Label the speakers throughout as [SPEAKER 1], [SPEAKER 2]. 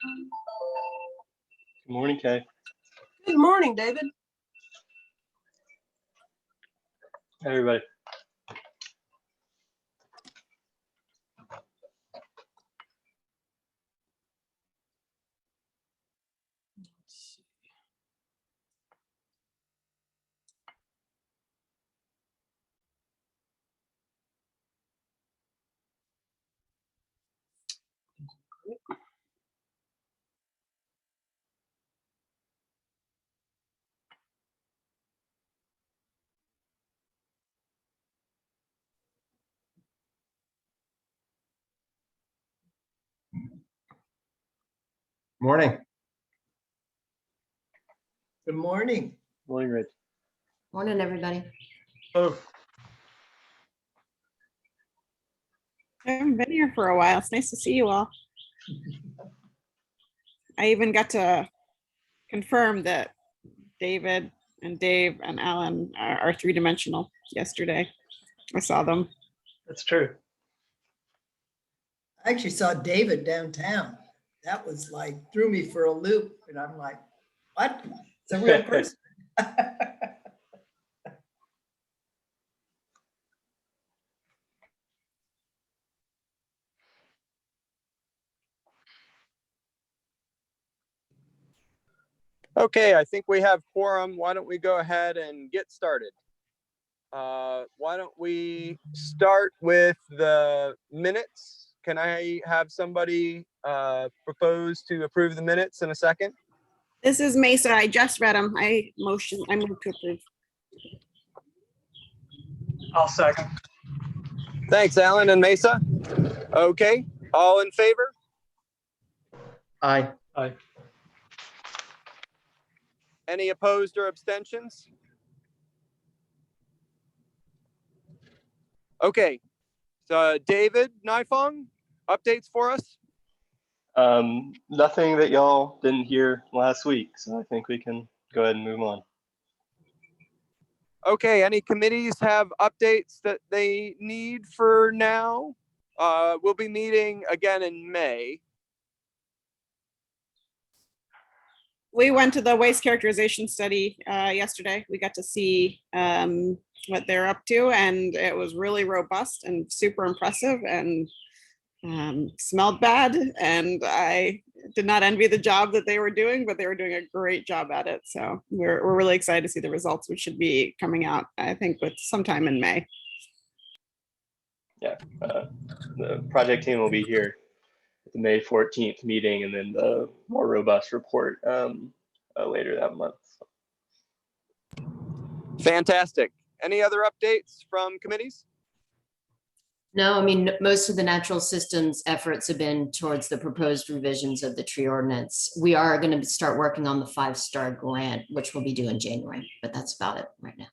[SPEAKER 1] Good morning, Kay.
[SPEAKER 2] Good morning, David.
[SPEAKER 1] Hey, everybody.
[SPEAKER 3] Morning.
[SPEAKER 2] Good morning.
[SPEAKER 1] Morning, Rich.
[SPEAKER 4] Morning, everybody.
[SPEAKER 3] Oh,
[SPEAKER 5] I haven't been here for a while. It's nice to see you all. I even got to confirm that David and Dave and Alan are three-dimensional yesterday. I saw them.
[SPEAKER 1] That's true.
[SPEAKER 2] I actually saw David downtown. That was like, threw me for a loop. And I'm like, what? It's a real person.
[SPEAKER 6] Okay, I think we have quorum. Why don't we go ahead and get started? Why don't we start with the minutes? Can I have somebody propose to approve the minutes in a second?
[SPEAKER 5] This is Mesa. I just read them. I move to approve.
[SPEAKER 1] I'll second.
[SPEAKER 6] Thanks, Alan and Mesa. Okay, all in favor?
[SPEAKER 3] aye.
[SPEAKER 1] Aye.
[SPEAKER 6] Any opposed or abstentions? Okay, so David Nifong, updates for us?
[SPEAKER 1] Nothing that y'all didn't hear last week, so I think we can go ahead and move on.
[SPEAKER 6] Okay, any committees have updates that they need for now? We'll be meeting again in May.
[SPEAKER 5] We went to the waste characterization study yesterday. We got to see what they're up to, and it was really robust and super impressive and smelled bad. And I did not envy the job that they were doing, but they were doing a great job at it. So we're really excited to see the results, which should be coming out, I think, with sometime in May.
[SPEAKER 1] Yeah, the project team will be here at the May 14th meeting, and then the more robust report later that month.
[SPEAKER 6] Fantastic. Any other updates from committees?
[SPEAKER 4] No, I mean, most of the natural systems efforts have been towards the proposed revisions of the tree ordinance. We are going to start working on the 5-star grant, which will be due in January, but that's about it right now.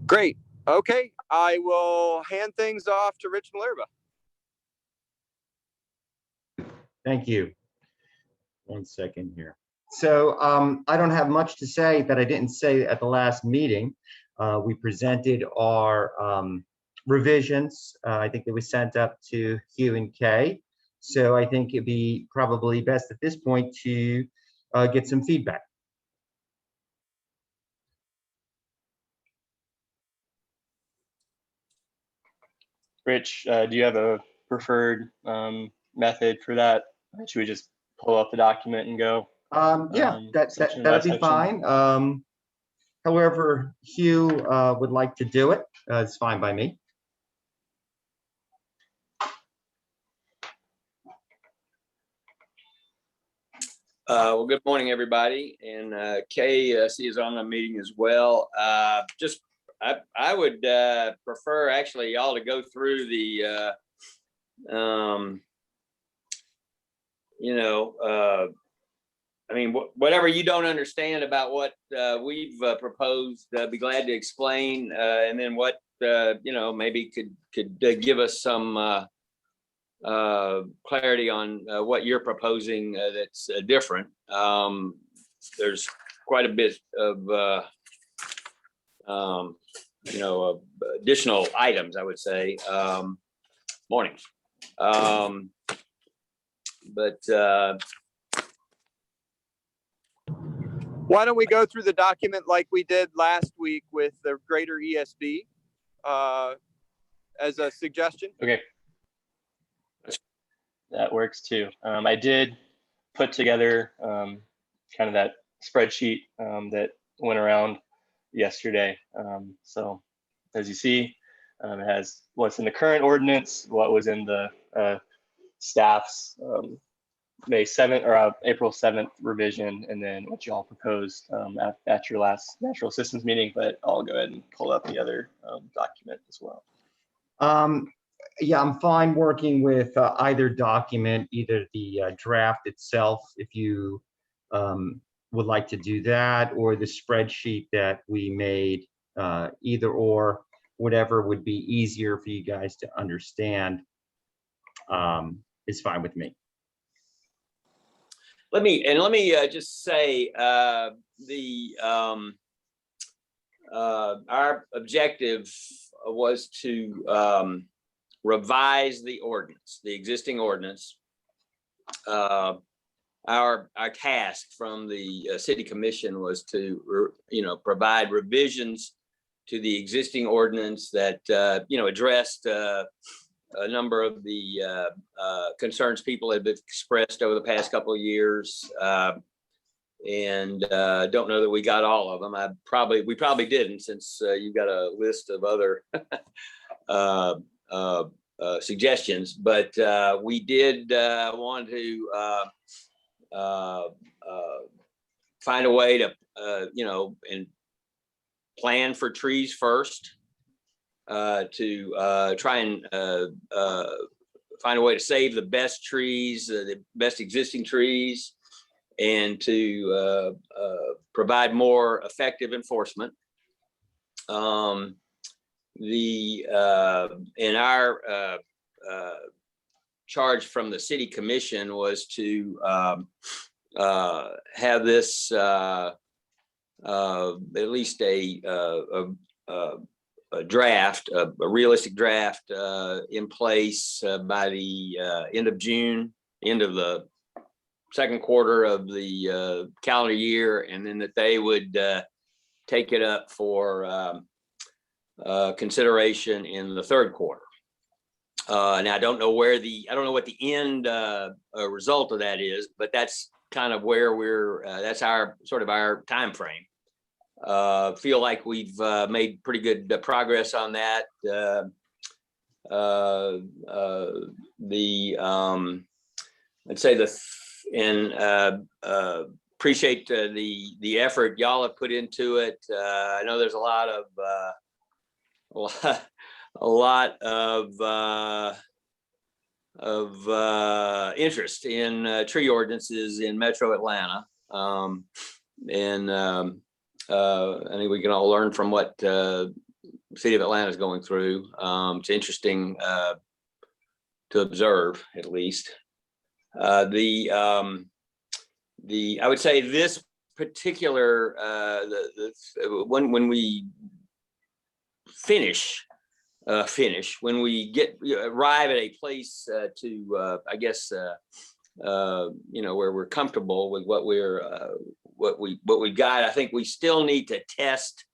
[SPEAKER 6] Great. Okay, I will hand things off to Rich Malerba.
[SPEAKER 3] Thank you. 1 second here. So I don't have much to say that I didn't say at the last meeting. We presented our revisions. I think they were sent up to Hugh and Kay. So I think it'd be probably best at this point to get some feedback.
[SPEAKER 1] Rich, do you have a preferred method for that? Should we just pull up the document and go?
[SPEAKER 3] Yeah, that'd be fine. However Hugh would like to do it, it's fine by me.
[SPEAKER 7] Well, good morning, everybody. And Kay, I see is on the meeting as well. I would prefer actually y'all to go through the, I mean, whatever you don't understand about what we've proposed, be glad to explain. And then what, maybe could give us some clarity on what you're proposing that's different. There's quite a bit of, additional items, I would say. Morning. but
[SPEAKER 6] Why don't we go through the document like we did last week with the greater ESB as a suggestion?
[SPEAKER 1] Okay. That works too. I did put together kind of that spreadsheet that went around yesterday. So as you see, it has what's in the current ordinance, what was in the staff's May 7th or April 7th revision, and then what y'all proposed at your last natural systems meeting. But I'll go ahead and pull up the other document as well.
[SPEAKER 3] Yeah, I'm fine working with either document, either the draft itself, if you would like to do that, or the spreadsheet that we made, either or, whatever would be easier for you guys to understand is fine with me.
[SPEAKER 7] let me just say our objective was to revise the ordinance, the existing ordinance. Our task from the city commission was to provide revisions to the existing ordinance that addressed a number of the concerns people had expressed over the past couple of years, and don't know that we got all of them. We probably didn't, since you've got a list of other suggestions, but we did want to find a way to and plan for trees first, to try and find a way to save the best trees, the best existing trees, and to provide more effective enforcement. And our charge from the city commission was to have this at least a draft, a realistic draft in place by the end of June, end of the second quarter of the calendar year, and then that they would take it up for consideration in the third quarter. Now I don't know what the end result of that is, but that's kind of where that's our time frame. Feel like we've made pretty good progress on that. I'd say appreciate the effort y'all have put into it. I know there's a lot of interest in tree ordinances in Metro Atlanta, and I think we can all learn from what the city of Atlanta is going through. It's interesting to observe, at least. I would say this particular when we finish, when we arrive at a place to I guess where we're comfortable with what we've got. I think we still need to test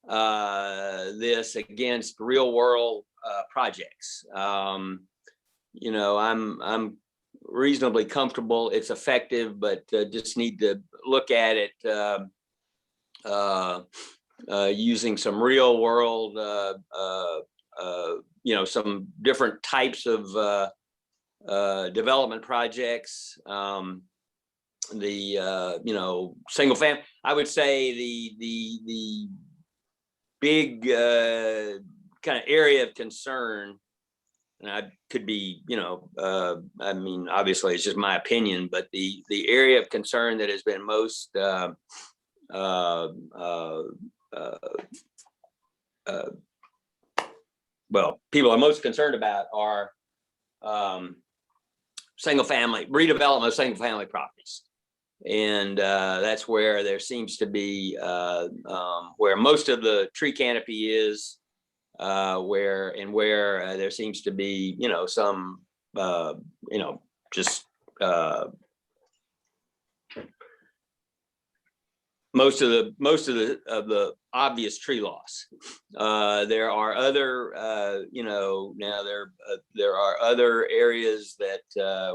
[SPEAKER 7] this against real world projects. I'm reasonably comfortable it's effective, but just need to look at it using some real world some different types of development projects. Single family, I would say the big kind of area of concern, and I could be, obviously it's just my opinion, but the area of concern that has been most people are most concerned about are redevelopment of single family properties. And that's where there seems to be where most of the tree canopy is, where there seems to be some just most of the obvious tree loss. There are other, now there are other areas that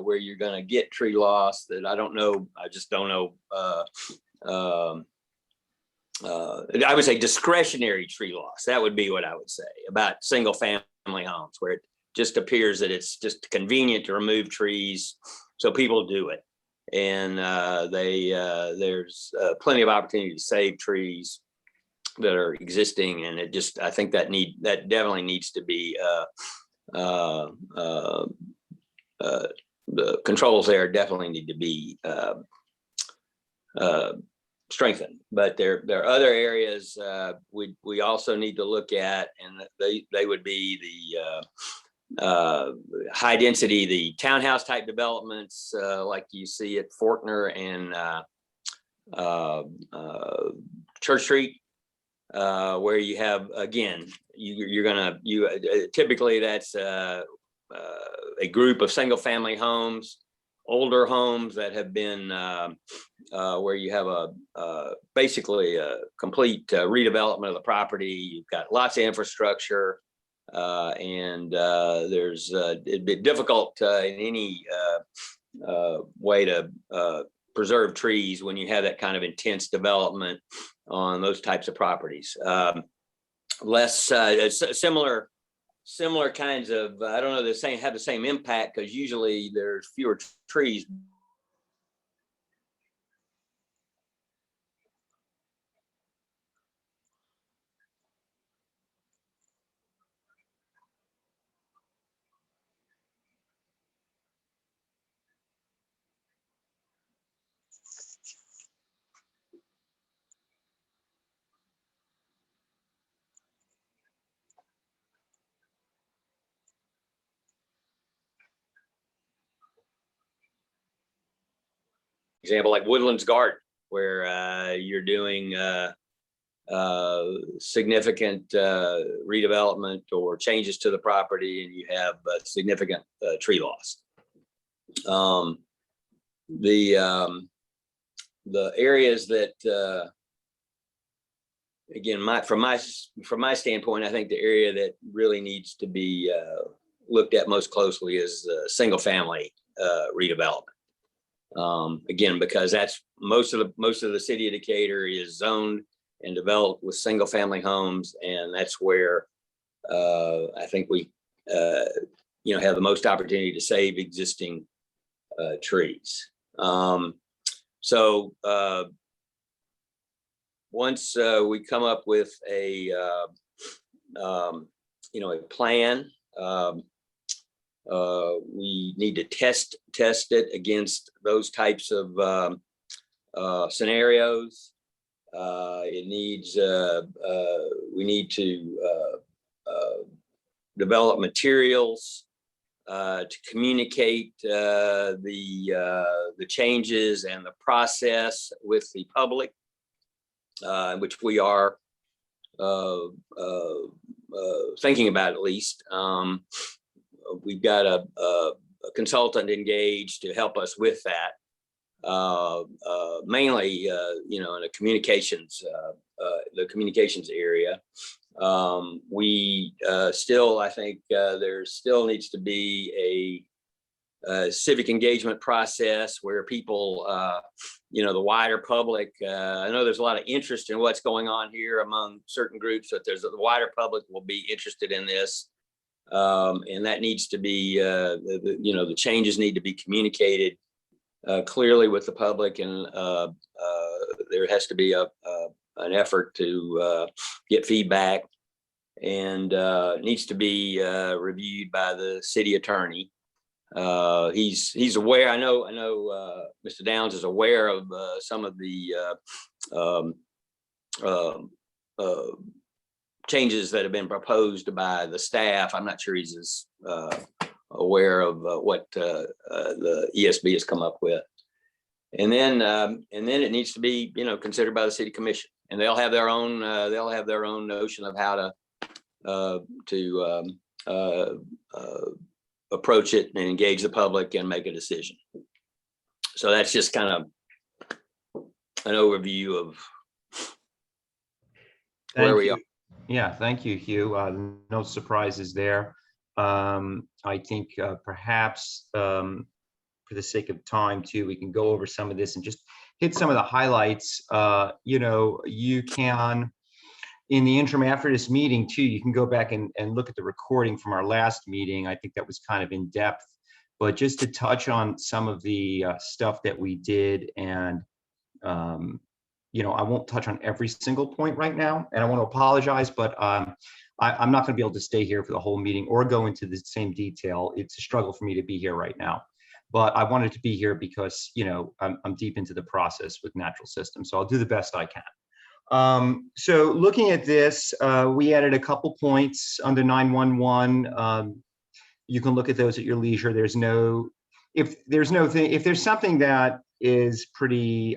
[SPEAKER 7] where you're going to get tree loss that I don't know. I just don't know. I would say discretionary tree loss. That would be what I would say about single family homes, where it just appears that it's just convenient to remove trees, so people do it. And there's plenty of opportunity to save trees that are existing, and I think that definitely needs to be the controls there definitely need to be strengthened. But there are other areas we also need to look at, and they would be the high density, the townhouse type developments like you see at Faulkner and Church Street, where you have, again, typically that's a group of single family homes, older homes that have been where you have basically a complete redevelopment of the property. You've got lots of infrastructure. And it'd be difficult in any way to preserve trees when you have that kind of intense development on those types of properties. Less similar kinds of, I don't know, have the same impact, because usually there's fewer trees. Example, like Woodlands Garden, where you're doing significant redevelopment or changes to the property, and you have significant tree loss. The areas that, again, from my standpoint, I think the area that really needs to be looked at most closely is single family redevelopment. Again, because that's most of the city of Decatur is zoned and developed with single family homes, and that's where I think we have the most opportunity to save existing trees. So once we come up with a plan, we need to test it against those types of scenarios. We need to develop materials to communicate the changes and the process with the public, which we are thinking about, at least. We've got a consultant engaged to help us with that, mainly, in the communications area. We still, I think, there still needs to be a civic engagement process where people, the wider public, I know there's a lot of interest in what's going on here among certain groups, but the wider public will be interested in this. And that needs to be, the changes need to be communicated clearly with the public, and there has to be an effort to get feedback, and needs to be reviewed by the city attorney. He's aware. I know. Mr. Downs is aware of some of the changes that have been proposed by the staff. I'm not sure he's as aware of what the ESB has come up with. And then it needs to be, considered by the city commission, and they'll have their own notion of how to approach it and engage the public and make a decision. So that's just kind of an overview of where
[SPEAKER 3] Thank
[SPEAKER 7] we
[SPEAKER 3] you.
[SPEAKER 7] are.
[SPEAKER 3] Yeah, thank you, Hugh. No surprises there. I think perhaps for the sake of time too, we can go over some of this and just hit some of the highlights. You can, in the interim after this meeting too, you can go back and look at the recording from our last meeting. I think that was kind of in depth, but just to touch on some of the stuff that we did. And, I won't touch on every single point right now, and I want to apologize, but I'm not going to be able to stay here for the whole meeting or go into the same detail. It's a struggle for me to be here right now, but I wanted to be here because, I'm deep into the process with natural systems, so I'll do the best I can. So looking at this, we added a couple points under 911. You can look at those at your leisure. If there's something that is pretty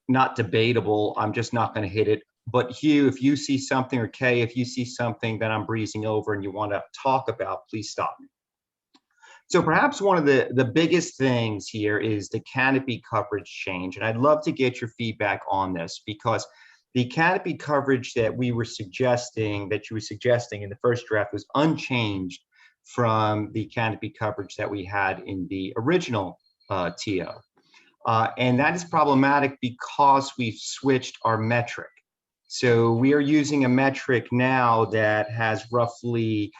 [SPEAKER 3] not debatable, I'm just not going to hit it. But Hugh, if you see something, or Kay, if you see something that I'm breezing over and you want to talk about, please stop me. So perhaps one of the biggest things here is the canopy coverage change. And I'd love to get your feedback on this, because the canopy coverage that you were suggesting in the first draft was unchanged from the canopy coverage that we had in the original TO. And that is problematic because we've switched our metric. So we are using a metric now that has roughly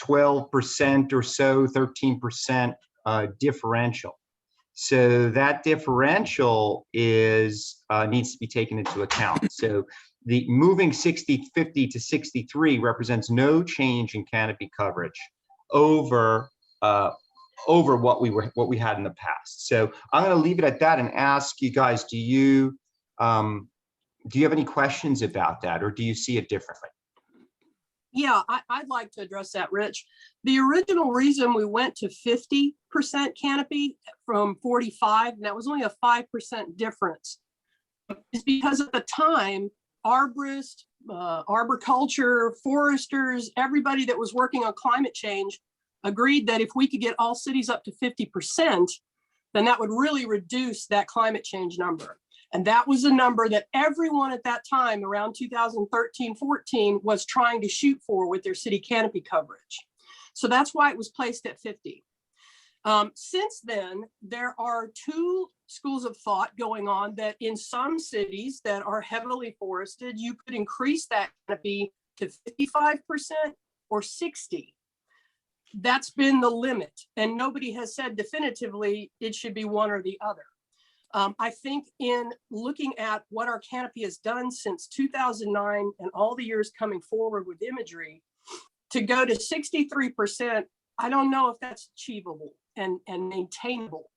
[SPEAKER 3] 12% or so, 13% differential. So that differential needs to be taken into account. So the moving 50 to 63 represents no change in canopy coverage over what we had in the past. So I'm going to leave it at that and ask you guys: do you have any questions about that, or do you see it differently?
[SPEAKER 8] Yeah, I'd like to address that, Rich. The original reason we went to 50% canopy from 45, and that was only a 5% difference, is because at the time, arborists, arboriculture, foresters, everybody that was working on climate change agreed that if we could get all cities up to 50%, then that would really reduce that climate change number. And that was a number that everyone at that time, around 2013, 14, was trying to shoot for with their city canopy coverage. So that's why it was placed at 50. Since then, there are two schools of thought going on that in some cities that are heavily forested, you could increase that canopy to 55% or 60%. That's been the limit, and nobody has said definitively it should be one or the other. I think in looking at what our canopy has done since 2009 and all the years coming forward with imagery, to go to 63%, I don't know if that's achievable and maintainable.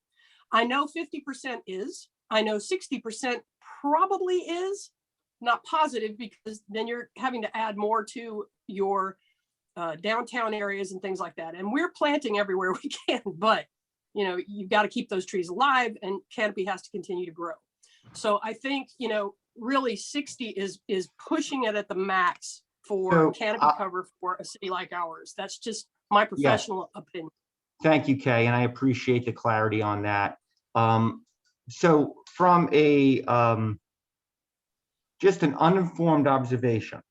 [SPEAKER 8] I know 50% is, I know 60% probably is, not positive, because then you're having to add more to your downtown areas and things like that. And we're planting everywhere we can, but you've got to keep those trees alive, and canopy has to continue to grow. So I think, really 60 is pushing it at the max for canopy cover for a city like ours. That's just my professional opinion.
[SPEAKER 3] Thank you, Kay, and I appreciate the clarity on that. So from a just an uninformed observation,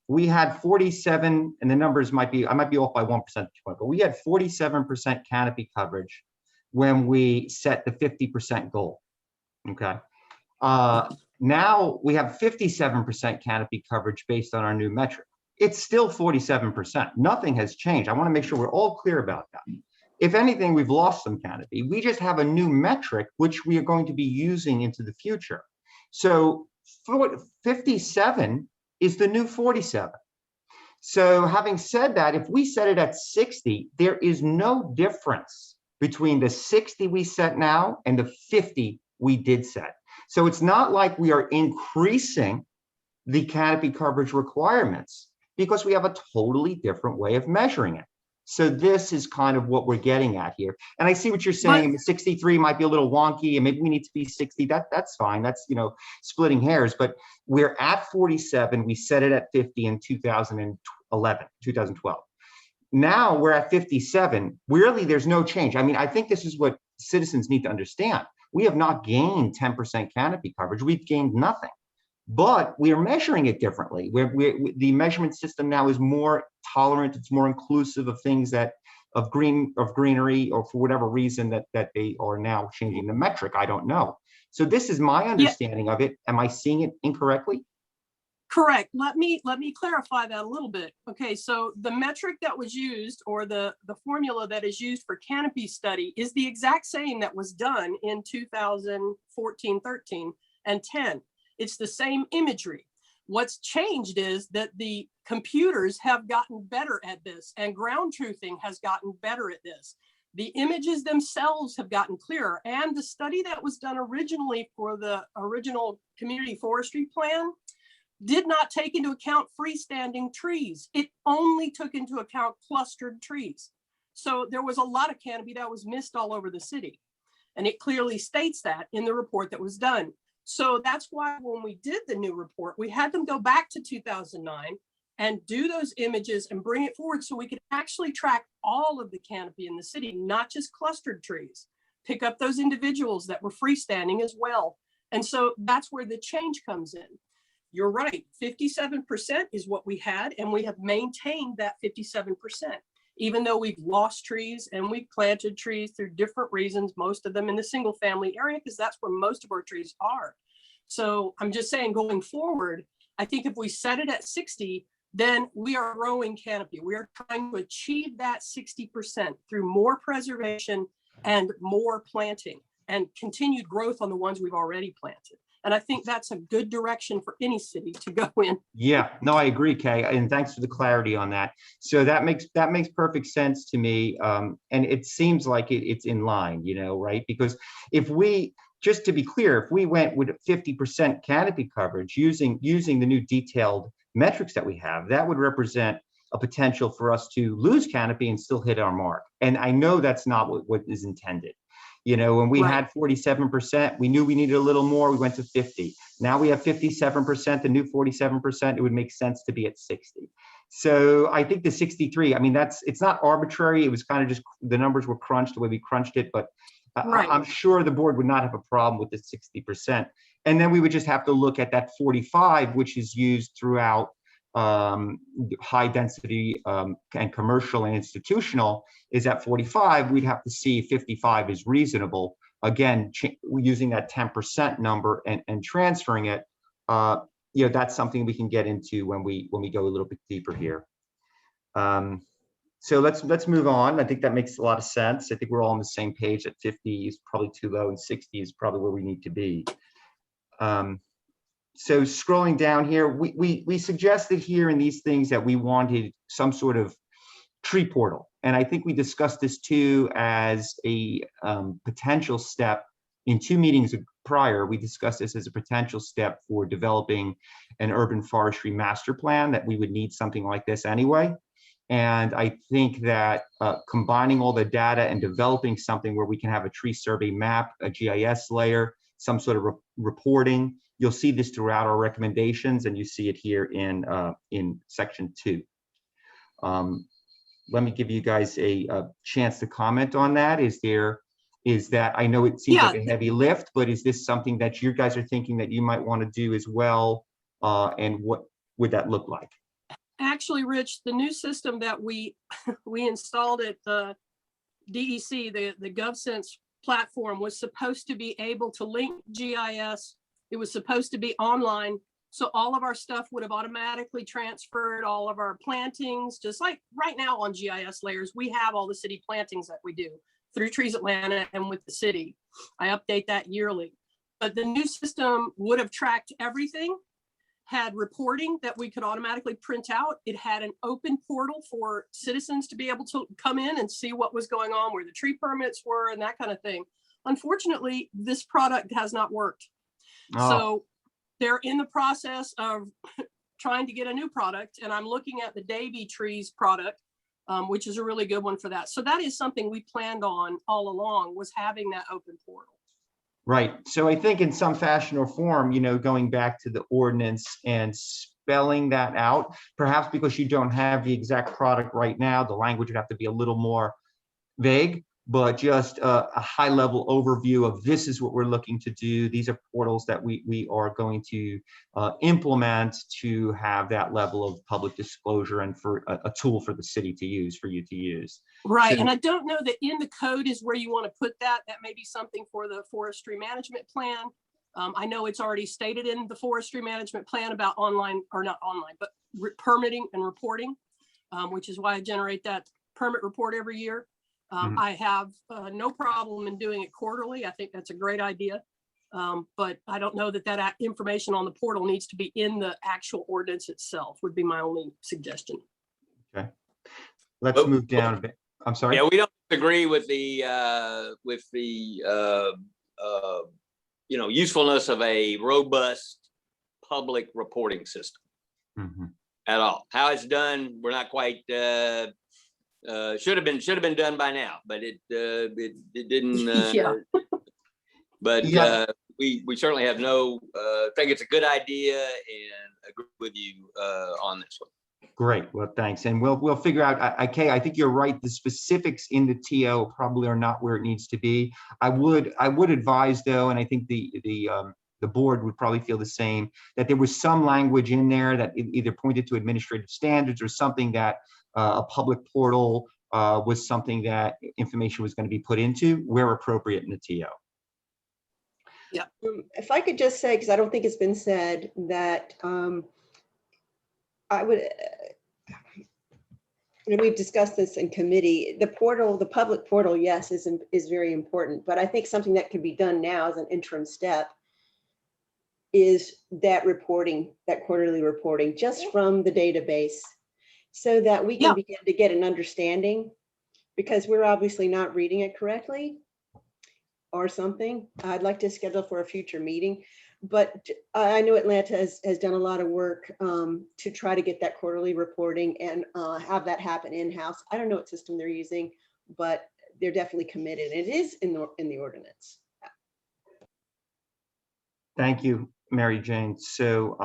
[SPEAKER 3] we had 47, and the numbers I might be off by 1% point, but we had 47% canopy coverage when we set the 50% goal. Okay. Now we have 57% canopy coverage based on our new metric. It's still 47%. Nothing has changed. I want to make sure we're all clear about that. If anything, we've lost some canopy. We just have a new metric, which we are going to be using into the future. So 57 is the new 47. So having said that, if we set it at 60, there is no difference between the 60 we set now and the 50 we did set. So it's not like we are increasing the canopy coverage requirements, because we have a totally different way of measuring it. So this is kind of what we're getting at here. And I see what you're saying. 63 might be a little wonky, and maybe we need to be 60. That's fine. That's, splitting hairs. But we're at 47. We set it at 50 in 2012. Now we're at 57. Really, there's no change. I mean, I think this is what citizens need to understand. We have not gained 10% canopy coverage. We've gained nothing, but we are measuring it differently. The measurement system now is more tolerant. It's more inclusive of things that of greenery, or for whatever reason that they are now changing the metric. I don't know. So this is my understanding of it. Am I seeing it incorrectly?
[SPEAKER 8] Correct. Let me clarify that a little bit. Okay, so the metric that was used, or the formula that is used for canopy study, is the exact same that was done in 2014, 13, and 10. It's the same imagery. What's changed is that the computers have gotten better at this, and ground truthing has gotten better at this. The images themselves have gotten clearer, and the study that was done originally for the original community forestry plan did not take into account freestanding trees. It only took into account clustered trees. So there was a lot of canopy that was missed all over the city. And it clearly states that in the report that was done. So that's why when we did the new report, we had them go back to 2009 and do those images and bring it forward so we could actually track all of the canopy in the city, not just clustered trees, pick up those individuals that were freestanding as well. And so that's where the change comes in. You're right, 57% is what we had, and we have maintained that 57%, even though we've lost trees and we've planted trees through different reasons, most of them in the single family area, because that's where most of our trees are. So I'm just saying, going forward, I think if we set it at 60, then we are growing canopy. We are trying to achieve that 60% through more preservation and more planting and continued growth on the ones we've already planted. And I think that's a good direction for any city to go in.
[SPEAKER 3] Yeah, no, I agree, Kay, and thanks for the clarity on that. So that makes perfect sense to me, and it seems like it's in line, right? Because if we, just to be clear, if we went with 50% canopy coverage using the new detailed metrics that we have, that would represent a potential for us to lose canopy and still hit our mark. And I know that's not what is intended. When we had 47%, we knew we needed a little more. We went to 50. Now we have 57%, the new 47%. It would make sense to be at 60. So I think the 63, I mean, it's not arbitrary. It was kind of just the numbers were crunched the way we crunched it, but I'm sure the board would not have a problem with the 60%. And then we would just have to look at that 45, which is used throughout high density and commercial and institutional is at 45. We'd have to see if 55 is reasonable. Again, using that 10% number and transferring it, that's something we can get into when we go a little bit deeper here. So let's move on. I think that makes a lot of sense. I think we're all on the same page that 50 is probably too low and 60 is probably where we need to be. So scrolling down here, we suggested here in these things that we wanted some sort of tree portal. And I think we discussed this too as a potential step in 2 meetings prior. We discussed this as a potential step for developing an urban forestry master plan, that we would need something like this anyway. And I think that combining all the data and developing something where we can have a tree survey map, a GIS layer, some sort of reporting. You'll see this throughout our recommendations, and you see it here in section 2. Let me give you guys a chance to comment on that. Is that, I know it seems like a heavy lift, but is this something that you guys are thinking that you might want to do as well? And what would that look like?
[SPEAKER 8] Actually, Rich, the new system that we installed at the DEC, the GovSense platform, was supposed to be able to link GIS. It was supposed to be online. So all of our stuff would have automatically transferred, all of our plantings, just like right now on GIS layers, we have all the city plantings that we do through Trees Atlanta and with the city. I update that yearly. But the new system would have tracked everything, had reporting that we could automatically print out. It had an open portal for citizens to be able to come in and see what was going on, where the tree permits were and that kind of thing. Unfortunately, this product has not worked. So they're in the process of trying to get a new product, and I'm looking at the Davy Trees product, which is a really good one for that. So that is something we planned on all along, was having that open portal.
[SPEAKER 3] Right. So I think in some fashion or form, going back to the ordinance and spelling that out, perhaps because you don't have the exact product right now, the language would have to be a little more vague. but just a high level overview of this is what we're looking to do. These are portals that we are going to implement to have that level of public disclosure and for a tool for the city to use, for you to use.
[SPEAKER 8] Right,
[SPEAKER 3] So-
[SPEAKER 8] and I don't know that in the code is where you want to put that. That may be something for the forestry management plan. I know it's already stated in the forestry management plan about online, or not online, but permitting and reporting, which is why I generate that permit report every year. I have no problem in doing it quarterly. I think that's a great idea. But I don't know that that information on the portal needs to be in the actual ordinance itself, would be my only suggestion.
[SPEAKER 3] Okay, let's move down a bit. I'm sorry.
[SPEAKER 7] Yeah, we don't agree with the usefulness of a robust public reporting system at all. How it's done, we're not quite. Should have been done by now, but it didn't.
[SPEAKER 8] Yeah.
[SPEAKER 7] But
[SPEAKER 3] Yeah.
[SPEAKER 7] we certainly have no. Think it's a good idea and agree with you on this one.
[SPEAKER 3] Great, well, thanks. And we'll figure out, Kay, I think you're right. The specifics in the TO probably are not where it needs to be. I would advise though, and I think the board would probably feel the same, that there was some language in there that either pointed to administrative standards or something that a public portal was something that information was going to be put into where appropriate in the TO.
[SPEAKER 8] Yeah.
[SPEAKER 9] If I could just say, because I don't think it's been said, that I would, and we've discussed this in committee, the portal, the public portal, yes, is very important. But I think something that can be done now as an interim step is that reporting, that quarterly reporting, just from the database, so that we can begin to get an understanding, because we're obviously not reading it correctly or something. I'd like to schedule for a future meeting, but I know Atlanta has done a lot of work to try to get that quarterly reporting and have that happen in-house. I don't know what system they're using, but they're definitely committed. It is in the ordinance.
[SPEAKER 3] Thank you, Mary Jane. So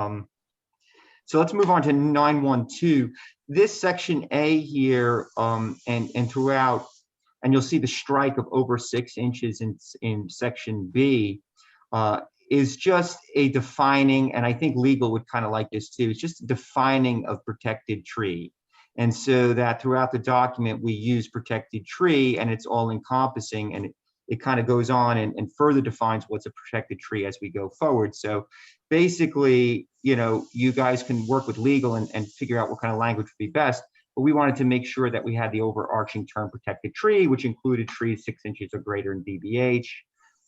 [SPEAKER 3] let's move on to 912. This section A here, and throughout, and you'll see the strike of over 6 inches in section B, is just a defining, and I think legal would kind of like this too, it's just a defining of protected tree. And so that throughout the document, we use protected tree, and it's all encompassing, and it kind of goes on and further defines what's a protected tree as we go forward. So basically, you guys can work with legal and figure out what kind of language would be best, but we wanted to make sure that we had the overarching term protected tree, which included trees 6 inches or greater in DBH.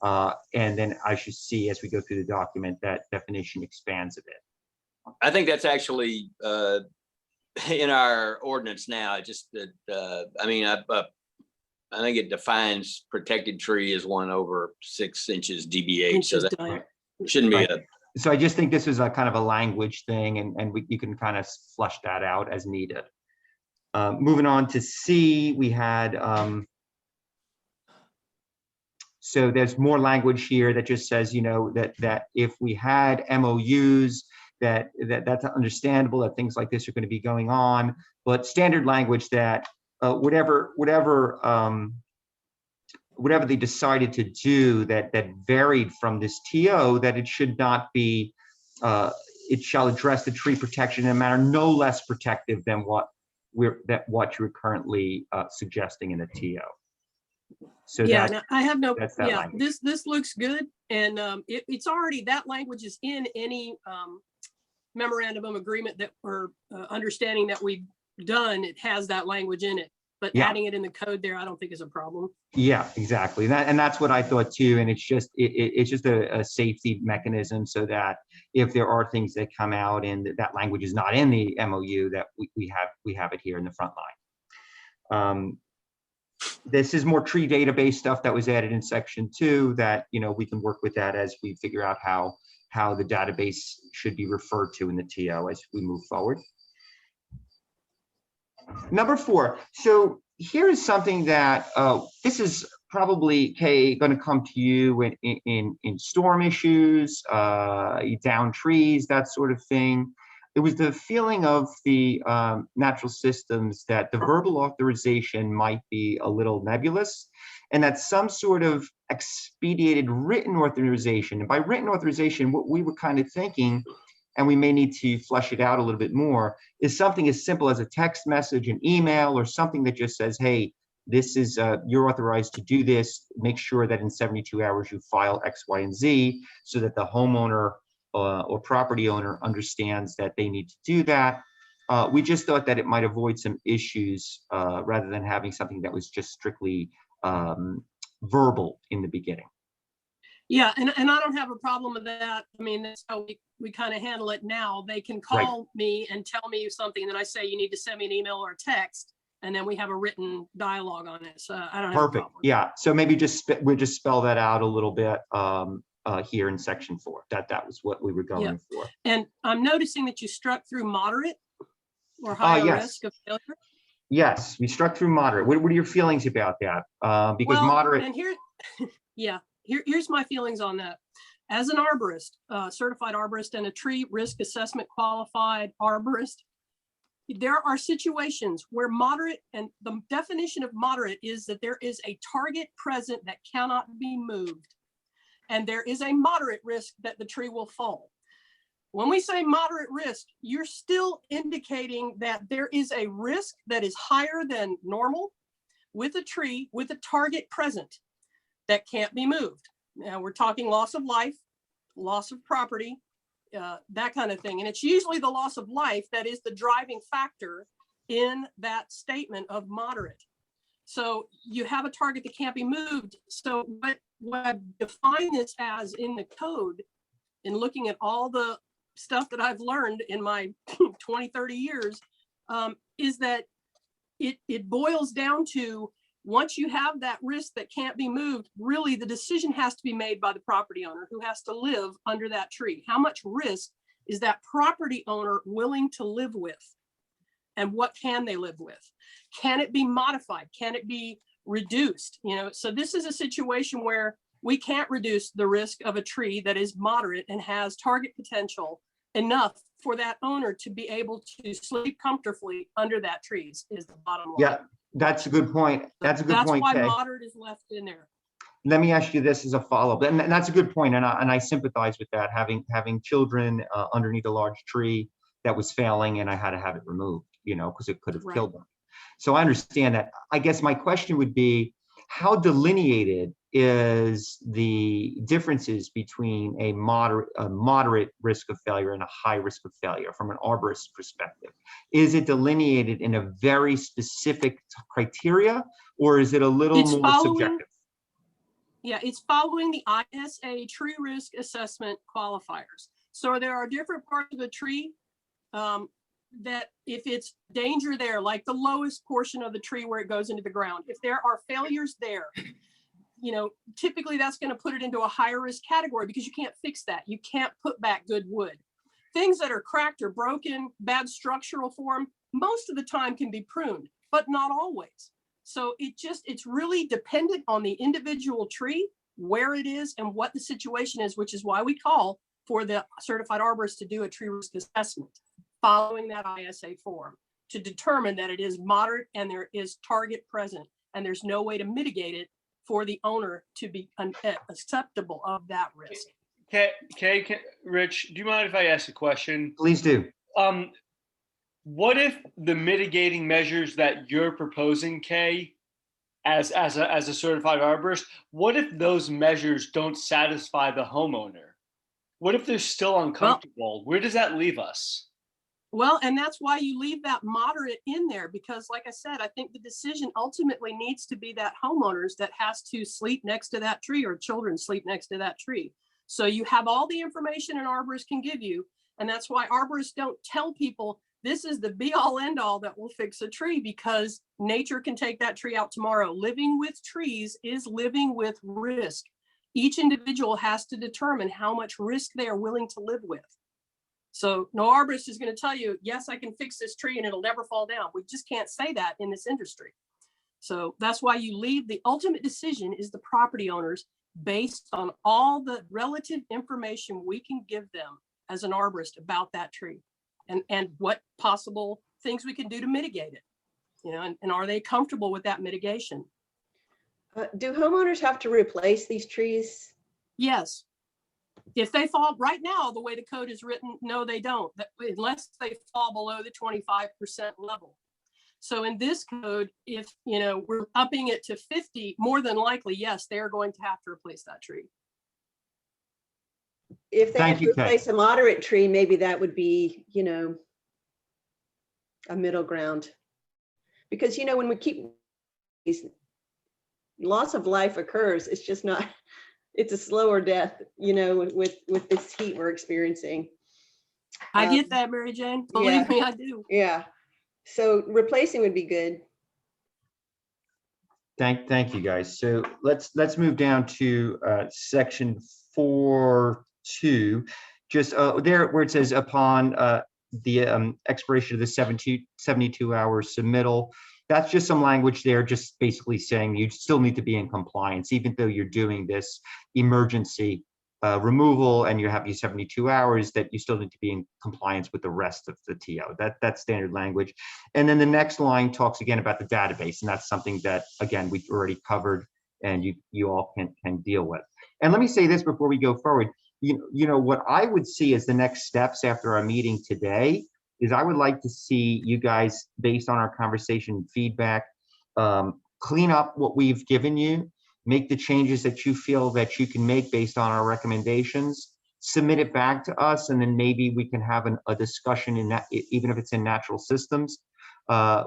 [SPEAKER 3] And then as you see, as we go through the document, that definition expands a bit.
[SPEAKER 7] I think that's actually in our ordinance now. Just that, I think it defines protected tree as 1 over 6 inches DBH. So that shouldn't be a.
[SPEAKER 3] So I just think this is a kind of a language thing, and you can kind of flush that out as needed. Moving on to C, we had, so there's more language here that just says, that if we had MOUs, that's understandable, that things like this are going to be going on, but standard language that whatever they decided to do that varied from this TO, that it should not be, it shall address the tree protection in a manner no less protective than what you're currently suggesting in a TO. So
[SPEAKER 8] yeah, I have no, yeah,
[SPEAKER 3] language.
[SPEAKER 8] this looks good. And it's already, that language is in any memorandum of agreement that or understanding that we've done. It has that language in it, but adding it in the code there, I don't think is a problem.
[SPEAKER 3] Yeah, exactly. And that's what I thought too. And it's just, it's just a safety mechanism so that if there are things that come out and that language is not in the MOU, that we have it here in the front line. This is more tree database stuff that was added in section 2 that, we can work with that as we figure out how the database should be referred to in the TO as we move forward. Number 4. So here is something that this is probably, Kay, going to come to you in storm issues, down trees, that sort of thing. It was the feeling of the natural systems that the verbal authorization might be a little nebulous. and that some sort of expedited written authorization, and by written authorization, what we were kind of thinking, and we may need to flesh it out a little bit more, is something as simple as a text message, an email, or something that just says, hey, this is, you're authorized to do this. Make sure that in 72 hours you file X, Y, and Z, so that the homeowner or property owner understands that they need to do that. We just thought that it might avoid some issues rather than having something that was just strictly verbal in the beginning.
[SPEAKER 8] Yeah, and I don't have a problem with that. I mean, that's how we kind of handle it now. They can call me and tell me something, and then I say, you need to send me an email or a text, and then we have a written dialogue on it. So I don't have a
[SPEAKER 3] Perfect.
[SPEAKER 8] problem.
[SPEAKER 3] Yeah. So maybe we'll just spell that out a little bit here in section 4. That was what we were going for.
[SPEAKER 8] And I'm noticing that you struck through moderate or higher risk of failure.
[SPEAKER 3] Yes, we struck through moderate. What are your feelings about that? Because
[SPEAKER 8] Well,
[SPEAKER 3] moderate.
[SPEAKER 8] And here, here's my feelings on that. As an arborist, certified arborist, and a tree risk assessment qualified arborist, there are situations where moderate, and the definition of moderate is that there is a target present that cannot be moved. And there is a moderate risk that the tree will fall. When we say moderate risk, you're still indicating that there is a risk that is higher than normal with a tree with a target present that can't be moved. Now we're talking loss of life, loss of property, that kind of thing. And it's usually the loss of life that is the driving factor in that statement of moderate. So you have a target that can't be moved. So what I define this as in the code, in looking at all the stuff that I've learned in my 20, 30 years, is that it boils down to, once you have that risk that can't be moved, really the decision has to be made by the property owner who has to live under that tree. How much risk is that property owner willing to live with? And what can they live with? Can it be modified? Can it be reduced? You know, so this is a situation where we can't reduce the risk of a tree that is moderate and has target potential enough for that owner to be able to sleep comfortably under that tree is the bottom line.
[SPEAKER 3] Yeah, that's a good point. That's a good point.
[SPEAKER 8] That's why
[SPEAKER 3] Kay.
[SPEAKER 8] moderate is left in there.
[SPEAKER 3] Let me ask you this as a follow-up, and that's a good point, and I sympathize with that. Having children underneath a large tree that was failing, and I had to have it removed, you know, because it could have killed them. So I understand that. I guess my question would be, how delineated is the differences between a moderate risk of failure and a high risk of failure from an arborist perspective? Is it delineated in a very specific criteria, or is it a little more subjective?
[SPEAKER 8] Yeah, it's following the ISA tree risk assessment qualifiers. So there are different parts of the tree that if it's danger there, like the lowest portion of the tree where it goes into the ground, if there are failures there, you know, typically that's going to put it into a higher risk category because you can't fix that. You can't put back good wood. Things that are cracked or broken, bad structural form, most of the time can be pruned, but not always. So it's really dependent on the individual tree, where it is and what the situation is, which is why we call for the certified arborist to do a tree risk assessment following that ISA form to determine that it is moderate and there is target present and there's no way to mitigate it for the owner to be acceptable of that risk.
[SPEAKER 10] Rich, do you mind if I ask a question?
[SPEAKER 3] Please do.
[SPEAKER 10] What if the mitigating measures that you're proposing, Kay, as a certified arborist, what if those measures don't satisfy the homeowner? What if they're still uncomfortable? Where does that leave us?
[SPEAKER 8] Well, and that's why you leave that moderate in there, because like I said, I think the decision ultimately needs to be that homeowners that has to sleep next to that tree or children sleep next to that tree. So you have all the information an arborist can give you. And that's why arborists don't tell people this is the be all end all that will fix a tree, because nature can take that tree out tomorrow. Living with trees is living with risk. Each individual has to determine how much risk they are willing to live with. So no arborist is going to tell you, yes, I can fix this tree and it'll never fall down. We just can't say that in this industry. So that's why you leave the ultimate decision is the property owners based on all the relative information we can give them as an arborist about that tree and what possible things we can do to mitigate it. You know, and are they comfortable with that mitigation?
[SPEAKER 9] Do homeowners have to replace these trees?
[SPEAKER 8] Yes. If they fall, right now, the way the code is written, no, they don't, unless they fall below the 25% level. So in this code, if, we're upping it to 50, more than likely, yes, they're going to have to replace that tree.
[SPEAKER 9] If they
[SPEAKER 3] Thank
[SPEAKER 9] had to
[SPEAKER 3] you, Kay.
[SPEAKER 9] replace a moderate tree, maybe that would be, a middle ground. Because, when we keep these, loss of life occurs, it's just not, it's a slower death, with this heat we're experiencing.
[SPEAKER 8] I get that, Mary Jane.
[SPEAKER 9] yeah.
[SPEAKER 8] Believe me, I do.
[SPEAKER 9] Yeah. So replacing would be good.
[SPEAKER 3] Thank you, guys. So let's move down to section 4.2, just there where it says upon the expiration of the 72-hour submittal. That's just some language there, just basically saying you still need to be in compliance, even though you're doing this emergency removal and you have these 72 hours, that you still need to be in compliance with the rest of the TO. That's standard language. And then the next line talks again about the database, and that's something that, again, we've already covered and you all can deal with. And let me say this before we go forward. What I would see as the next steps after our meeting today is I would like to see you guys, based on our conversation and feedback, clean up what we've given you, make the changes that you feel that you can make based on our recommendations, submit it back to us, and then maybe we can have a discussion in that, even if it's in natural systems,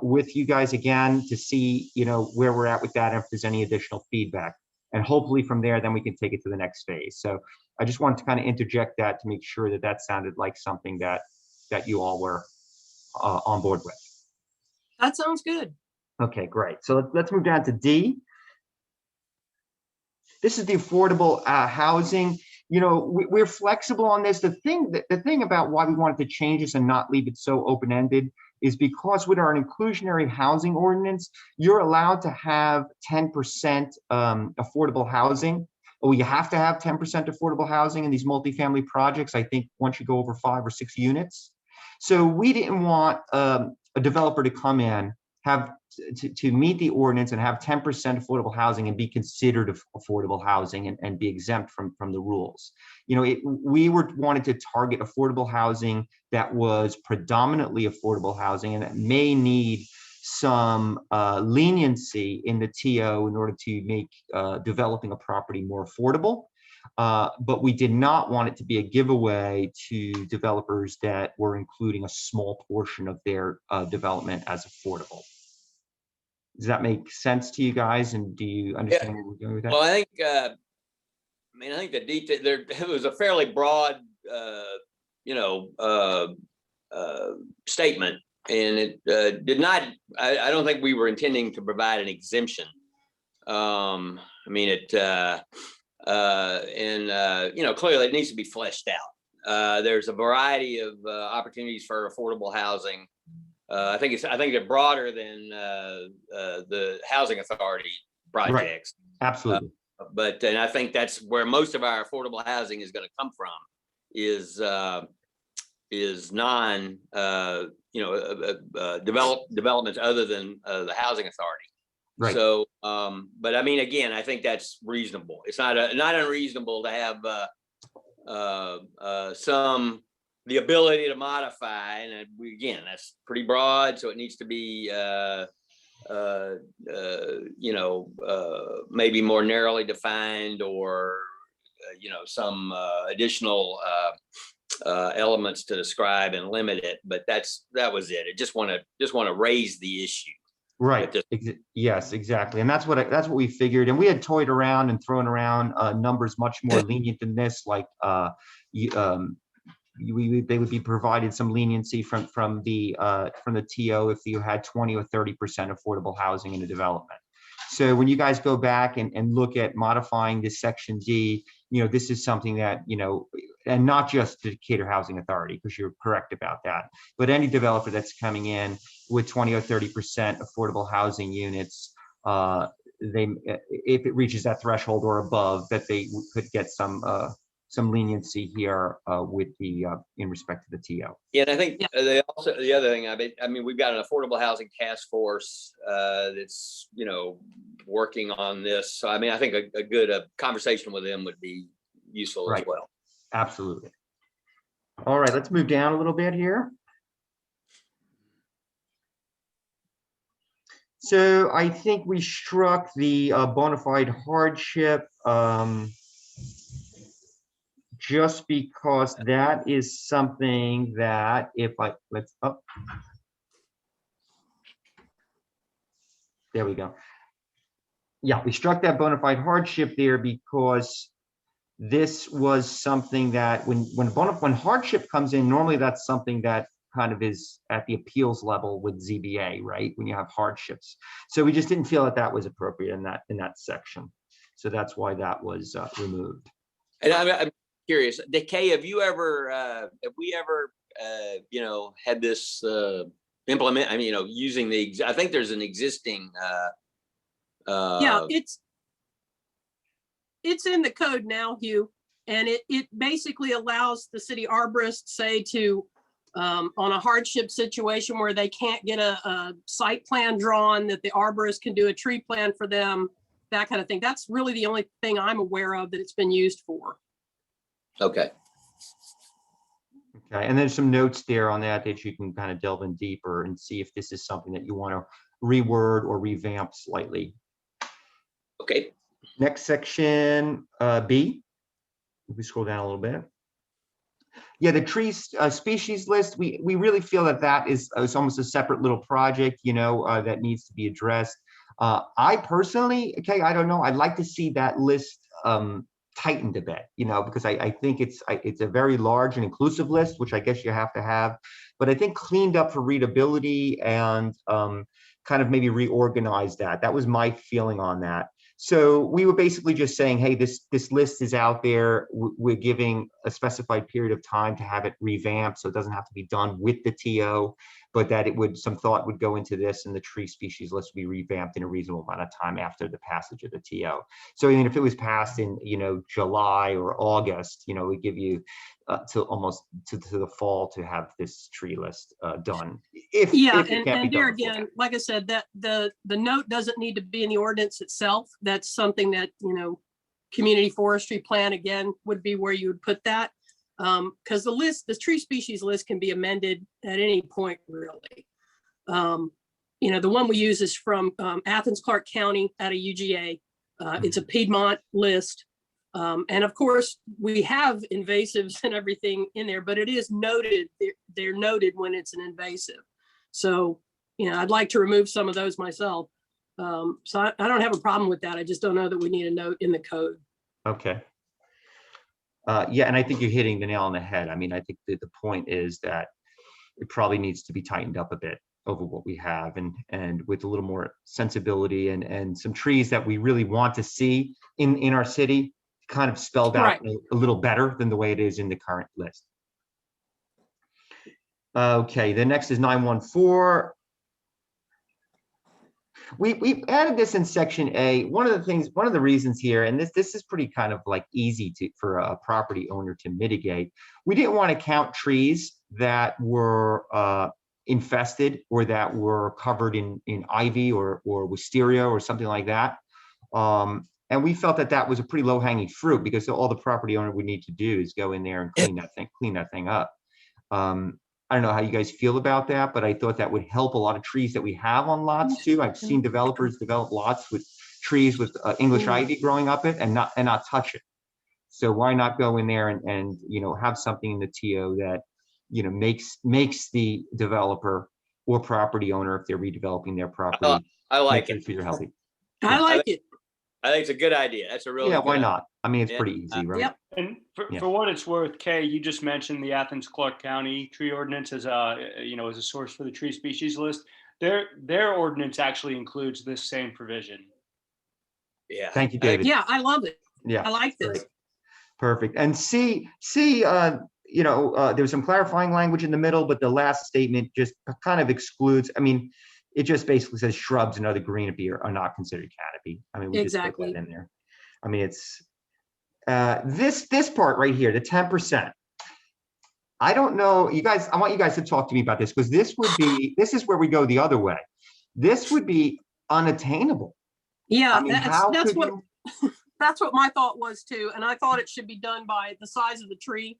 [SPEAKER 3] with you guys again to see, where we're at with that, and if there's any additional feedback. And hopefully from there, then we can take it to the next phase. So I just wanted to kind of interject that to make sure that sounded like something that you all were on board with.
[SPEAKER 8] That sounds good.
[SPEAKER 3] Okay, great. So let's move down to D. This is the affordable housing. We're flexible on this. The thing about why we wanted to change this and not leave it so open-ended is because with our inclusionary housing ordinance, you're allowed to have 10% affordable housing. Well, you have to have 10% affordable housing in these multifamily projects, I think, once you go over 5 or 6 units. So we didn't want a developer to come in, have to meet the ordinance and have 10% affordable housing and be considered affordable housing and be exempt from the rules. We wanted to target affordable housing that was predominantly affordable housing and that may need some leniency in the TO in order to make developing a property more affordable. But we did not want it to be a giveaway to developers that were including a small portion of their development as affordable. Does that make sense to you guys? And do you understand where we're going with that?
[SPEAKER 7] Well, I think the detail there, it was a fairly broad, statement, and it did not. I don't think we were intending to provide an exemption. Clearly it needs to be fleshed out. There's a variety of opportunities for affordable housing. I think they're broader than the housing authority projects.
[SPEAKER 3] Right. Absolutely.
[SPEAKER 7] And I think that's where most of our affordable housing is going to come from, is non developments other than the housing authority.
[SPEAKER 3] Right.
[SPEAKER 7] So, but I mean, again, I think that's reasonable. It's not unreasonable to have the ability to modify, and again, that's pretty broad, so it needs to be maybe more narrowly defined, or some additional elements to describe and limit it. But that was it. I just want to raise the issue.
[SPEAKER 3] Right. Yes, exactly. And that's what we figured. And we had toyed around and thrown around numbers much more lenient than this, like they would be provided some leniency from the TO if you had 20 or 30% affordable housing in a development. So when you guys go back and look at modifying this section D, this is something that, and not just the Decatur Housing Authority, because you're correct about that, but any developer that's coming in with 20 or 30% affordable housing units, if it reaches that threshold or above, that they could get some some leniency here with the in respect to the TO.
[SPEAKER 7] Yeah, and I think
[SPEAKER 8] Yeah.
[SPEAKER 7] they also, the other thing, I mean, we've got an affordable housing task force that's, you know, working on this. So I mean, I think a good conversation with them would be useful as
[SPEAKER 3] Right.
[SPEAKER 7] well.
[SPEAKER 3] Absolutely. All right, let's move down a little bit here. So I think we struck the bona fide hardship just because that is something that if I, let's, oh. There we go. Yeah, we struck that bona fide hardship there because this was something that when hardship comes in, normally that's something that kind of is at the appeals level with ZBA, right? When you have hardships. So we just didn't feel that that was appropriate in that section. So that's why that was removed.
[SPEAKER 7] And I'm curious, Decay, have we ever, you know, had this implement? I mean, you know, using I think there's an existing.
[SPEAKER 8] Yeah, it's in the code now, Hugh, and it basically allows the city arborist, say, to on a hardship situation where they can't get a site plan drawn, that the arborist can do a tree plan for them, that kind of thing. That's really the only thing I'm aware of that it's been used for.
[SPEAKER 7] Okay.
[SPEAKER 3] Okay, and there's some notes there on that you can kind of delve in deeper and see if this is something that you want to reword or revamp slightly.
[SPEAKER 7] Okay.
[SPEAKER 3] Next section, B. If we scroll down a little bit. Yeah, the tree species list, we really feel that is almost a separate little project, you know, that needs to be addressed. I personally, okay, I don't know, I'd like to see that list tightened a bit, you know, because I think it's a very large and inclusive list, which I guess you have to have, but I think cleaned up for readability and kind of maybe reorganize that. That was my feeling on that. So we were basically just saying, hey, this list is out there. We're giving a specified period of time to have it revamped, so it doesn't have to be done with the TO, but that some thought would go into this, and the tree species list would be revamped in a reasonable amount of time after the passage of the TO. So I mean, if it was passed in, you know, July or August, you know, we give you to almost to the fall to have this tree list done. If
[SPEAKER 8] And there again, like I said, that the note doesn't need to be in the ordinance itself. That's something that, you know, community forestry plan again would be where you would put that. Because the tree species list can be amended at any point, really. You know, the one we use is from Athens, Clark County out of UGA. It's a Piedmont list. And of course, we have invasives and everything in there, but it is noted, they're noted when it's an invasive. So, you know, I'd like to remove some of those myself. So I don't have a problem with that. I just don't know that we need a note in the code.
[SPEAKER 3] Okay. Yeah, and I think you're hitting the nail on the head. I mean, I think that the point is that it probably needs to be tightened up a bit over what we have, and with a little more sensibility and some trees that we really want to see in our city kind of spelled out a little better than the way it is in the current list. Okay, the next is 914. We added this in section A. One of the reasons here, and this is pretty kind of like easy for a property owner to mitigate. We didn't want to count trees that were infested or that were covered in ivy or wisteria or something like that. And we felt that was a pretty low hanging fruit, because all the property owner would need to do is go in there and clean that thing up. I don't know how you guys feel about that, but I thought that would help a lot of trees that we have on lots too. I've seen developers develop lots with trees with English ivy growing up it and not touch it. So why not go in there and you know, have something in the TO that, you know, makes the developer or property owner, if they're redeveloping their property,
[SPEAKER 7] I like it.
[SPEAKER 3] trees are healthy.
[SPEAKER 8] I like it.
[SPEAKER 7] I think it's a good idea. That's a really
[SPEAKER 3] Yeah,
[SPEAKER 7] good
[SPEAKER 3] why
[SPEAKER 7] idea.
[SPEAKER 3] not? I mean, it's pretty easy, right?
[SPEAKER 8] Yep.
[SPEAKER 10] And for what it's worth, Kay, you just mentioned the Athens Clark County tree ordinance as a source for the tree species list. Their ordinance actually includes this same provision.
[SPEAKER 7] Yeah.
[SPEAKER 3] Thank you, David.
[SPEAKER 8] Yeah, I love it.
[SPEAKER 3] Yeah.
[SPEAKER 8] I like this.
[SPEAKER 3] Great. Perfect. And see, you know, there's some clarifying language in the middle, but the last statement just kind of excludes. I mean, it just basically says shrubs and other greenery are not considered canopy. I mean, we just put that in there. I mean, This part right here, the 10%. I don't know, you guys, I want you guys to talk to me about this because this is where we go the other way. This would be unattainable.
[SPEAKER 8] Yeah,
[SPEAKER 3] I mean, how
[SPEAKER 8] that's
[SPEAKER 3] could
[SPEAKER 8] what
[SPEAKER 3] you?
[SPEAKER 8] that's what my thought was too. And I thought it should be done by the size of the tree,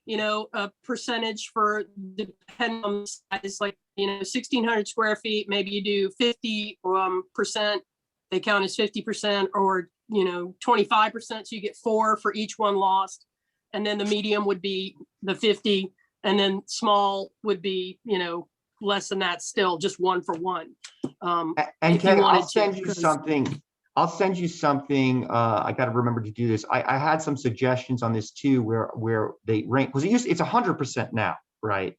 [SPEAKER 8] a percentage for depending on the size, like, 1,600 square feet, maybe you do 50%, they count as 50%, or, 25%. So you get 4 for each one lost. And then the medium would be the 50, and then small would be, less than that, still just 1 for 1.
[SPEAKER 3] And
[SPEAKER 8] if you
[SPEAKER 3] Kay, I'll
[SPEAKER 8] wanted to,
[SPEAKER 3] send you
[SPEAKER 8] 'cause-
[SPEAKER 3] something. I'll send you something. I got to remember to do this. I had some suggestions on this too, where they rank, because it's 100% now, right?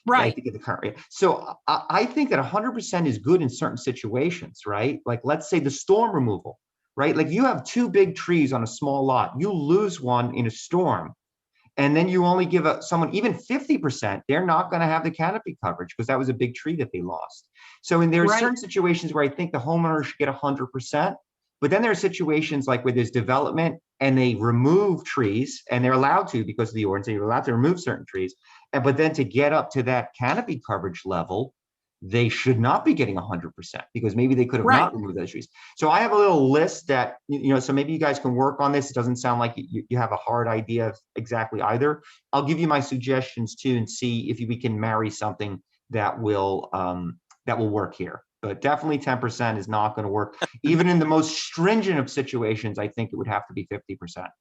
[SPEAKER 3] I
[SPEAKER 8] Right.
[SPEAKER 3] think at the current rate. So I think that 100% is good in certain situations, right? Like, let's say the storm removal, right? Like, you have 2 big trees on a small lot. You lose one in a storm, and then you only give someone even 50%, they're not going to have the canopy coverage because that was a big tree that they lost. So there are
[SPEAKER 8] Right.
[SPEAKER 3] certain situations where I think the homeowner should get 100%, but then there are situations like where there's development and they remove trees, and they're allowed to because of the ordinance, you're allowed to remove certain trees. But then to get up to that canopy coverage level, they should not be getting 100% because maybe they could have
[SPEAKER 8] Right.
[SPEAKER 3] not removed those trees. So I have a little list that, so maybe you guys can work on this. It doesn't sound like you have a hard idea of exactly either. I'll give you my suggestions too and see if we can marry something that will work here. But definitely 10% is not going to work. Even in the most stringent of situations, I think it would have to be 50%.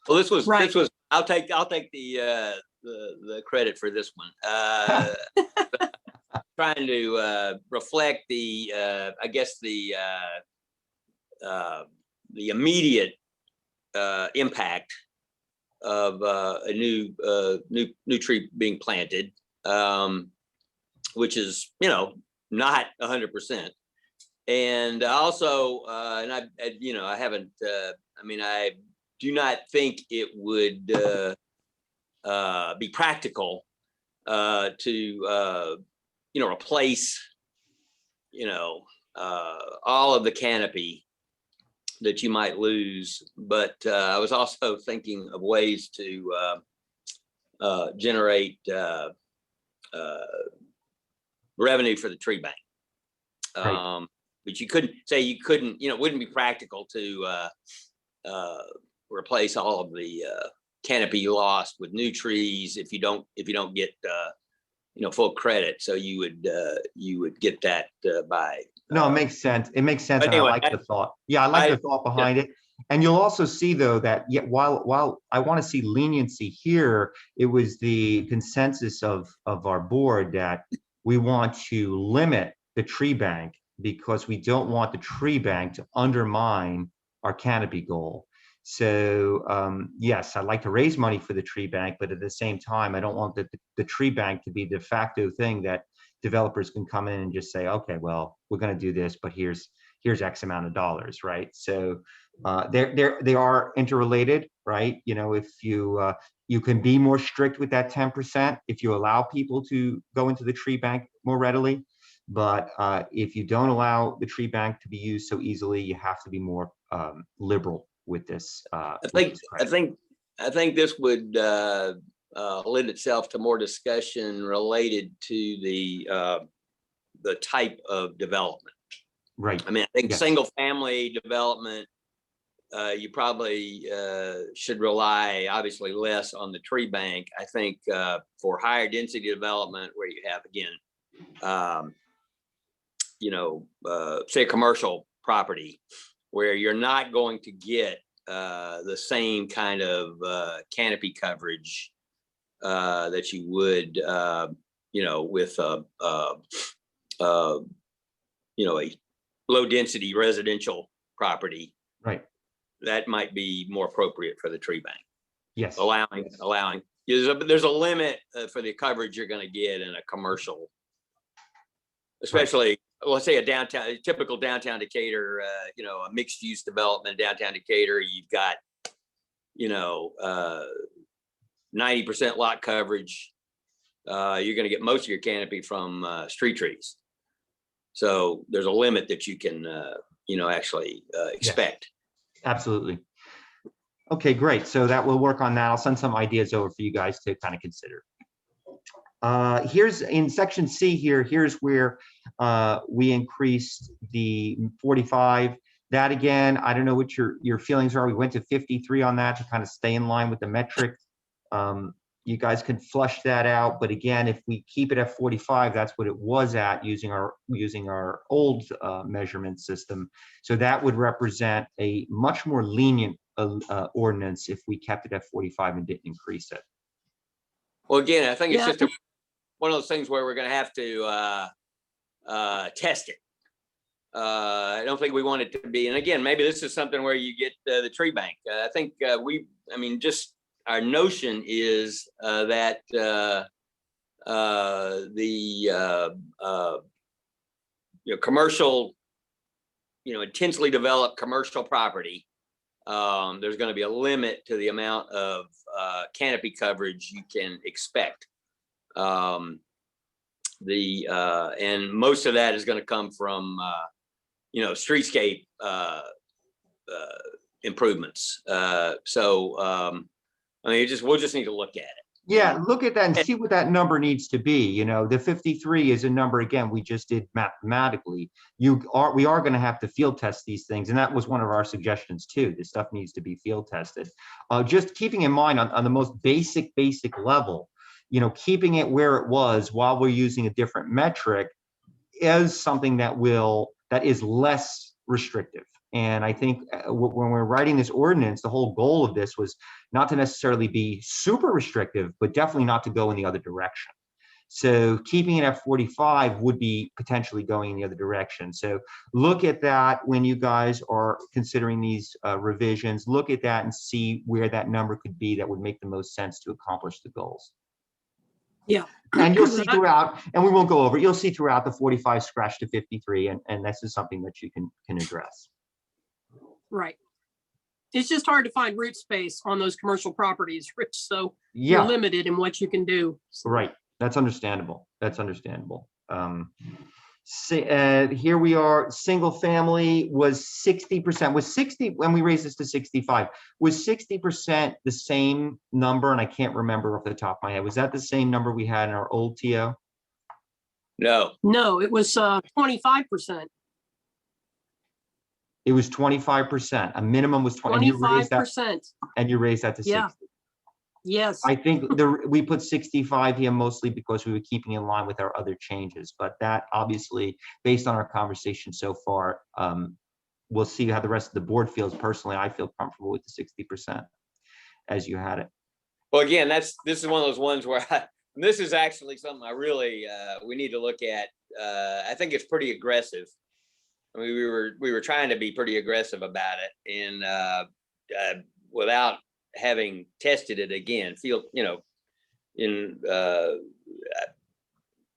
[SPEAKER 7] Well, this was,
[SPEAKER 8] Right.
[SPEAKER 7] I'll take the credit for this one. Trying to reflect I guess the immediate impact of a new tree being planted, which is, not 100%. And also, and I haven't, I do not think it would be practical to replace, all of the canopy that you might lose. But I was also thinking of ways to generate revenue for the tree bank.
[SPEAKER 3] Right.
[SPEAKER 7] But you couldn't, it wouldn't be practical to replace all of the canopy you lost with new trees if you don't get full credit. So you would get that by.
[SPEAKER 3] No, it makes sense. It makes sense.
[SPEAKER 7] But
[SPEAKER 3] And I
[SPEAKER 7] anyway,
[SPEAKER 3] like the thought. Yeah, I like the thought behind it. And you'll also see, though, that while I want to see leniency here, it was the consensus of our board that we want to limit the tree bank because we don't want the tree bank to undermine our canopy goal. So yes, I'd like to raise money for the tree bank, but at the same time, I don't want the tree bank to be the de facto thing that developers can come in and just say, okay, well, we're going to do this, but here's X amount of dollars, right? So they are interrelated, right? If you can be more strict with that 10% if you allow people to go into the tree bank more readily. But if you don't allow the tree bank to be used so easily, you have to be more liberal with this.
[SPEAKER 7] I think this would lend itself to more discussion related to the type of development.
[SPEAKER 3] Right.
[SPEAKER 7] I think
[SPEAKER 3] Yes.
[SPEAKER 7] single family development, you probably should rely obviously less on the tree bank. I think for higher density development where you have, again, say a commercial property where you're not going to get the same kind of canopy coverage that you would, with a low density residential property.
[SPEAKER 3] Right.
[SPEAKER 7] That might be more appropriate for the tree bank.
[SPEAKER 3] Yes.
[SPEAKER 7] Allowing. There's a limit for the coverage you're going to get in a commercial, especially, let's say a typical downtown Decatur, a mixed use development downtown Decatur. You've got, 90% lot coverage. You're going to get most of your canopy from street trees. So there's a limit that you can, actually expect.
[SPEAKER 3] Yes. Absolutely. Okay, great. So that we'll work on that. I'll send some ideas over for you guys to kind of consider. Here's in section C here, here's where we increased the 45. That again, I don't know what your feelings are. We went to 53 on that to kind of stay in line with the metric. You guys can flush that out, but again, if we keep it at 45, that's what it was at using our old measurement system. So that would represent a much more lenient ordinance if we kept it at 45 and didn't increase it.
[SPEAKER 7] Well, again, I think it's
[SPEAKER 8] Yeah.
[SPEAKER 7] just one of those things where we're going to have to test it. I don't think we want it to be, and again, maybe this is something where you get the tree bank. I think just our notion is that the commercial, intensely developed commercial property, there's going to be a limit to the amount of canopy coverage you can expect. And most of that is going to come from streetscape improvements. We'll just need to look at it.
[SPEAKER 3] Yeah, look at that and see what that number needs to be. The 53 is a number, again, we just did mathematically. We are going to have to field test these things. And that was one of our suggestions too. This stuff needs to be field tested. Just keeping in mind on the most basic level, keeping it where it was while we're using a different metric is something that is less restrictive. And I think when we're writing this ordinance, the whole goal of this was not to necessarily be super restrictive, but definitely not to go in the other direction. So keeping it at 45 would be potentially going in the other direction. So look at that when you guys are considering these revisions. Look at that and see where that number could be that would make the most sense to accomplish the goals.
[SPEAKER 8] Yeah.
[SPEAKER 3] And you'll see throughout, and we won't go over it, you'll see throughout the 45 scratch to 53, and this is something that you can address.
[SPEAKER 8] Right. It's just hard to find root space on those commercial properties, Rich. So
[SPEAKER 3] Yeah.
[SPEAKER 8] you're limited in what you can do.
[SPEAKER 3] Right. That's understandable. That's understandable. Here we are. Single family was 60%. Was 60 when we raised this to 65? Was 60% the same number? And I can't remember off the top of my head. Was that the same number we had in our old TO?
[SPEAKER 7] No.
[SPEAKER 8] No, it was 25%.
[SPEAKER 3] It was 25%. A minimum was 20.
[SPEAKER 8] 25%.
[SPEAKER 3] And you raised that to 60.
[SPEAKER 8] Yeah. Yes.
[SPEAKER 3] I think we put 65 here mostly because we were keeping in line with our other changes. But that obviously, based on our conversation so far, we'll see how the rest of the board feels. Personally, I feel comfortable with the 60% as you had it.
[SPEAKER 7] Well, again, this is one of those ones where this is actually something I really we need to look at. I think it's pretty aggressive. I mean, we were trying to be pretty aggressive about it, and without having tested it again,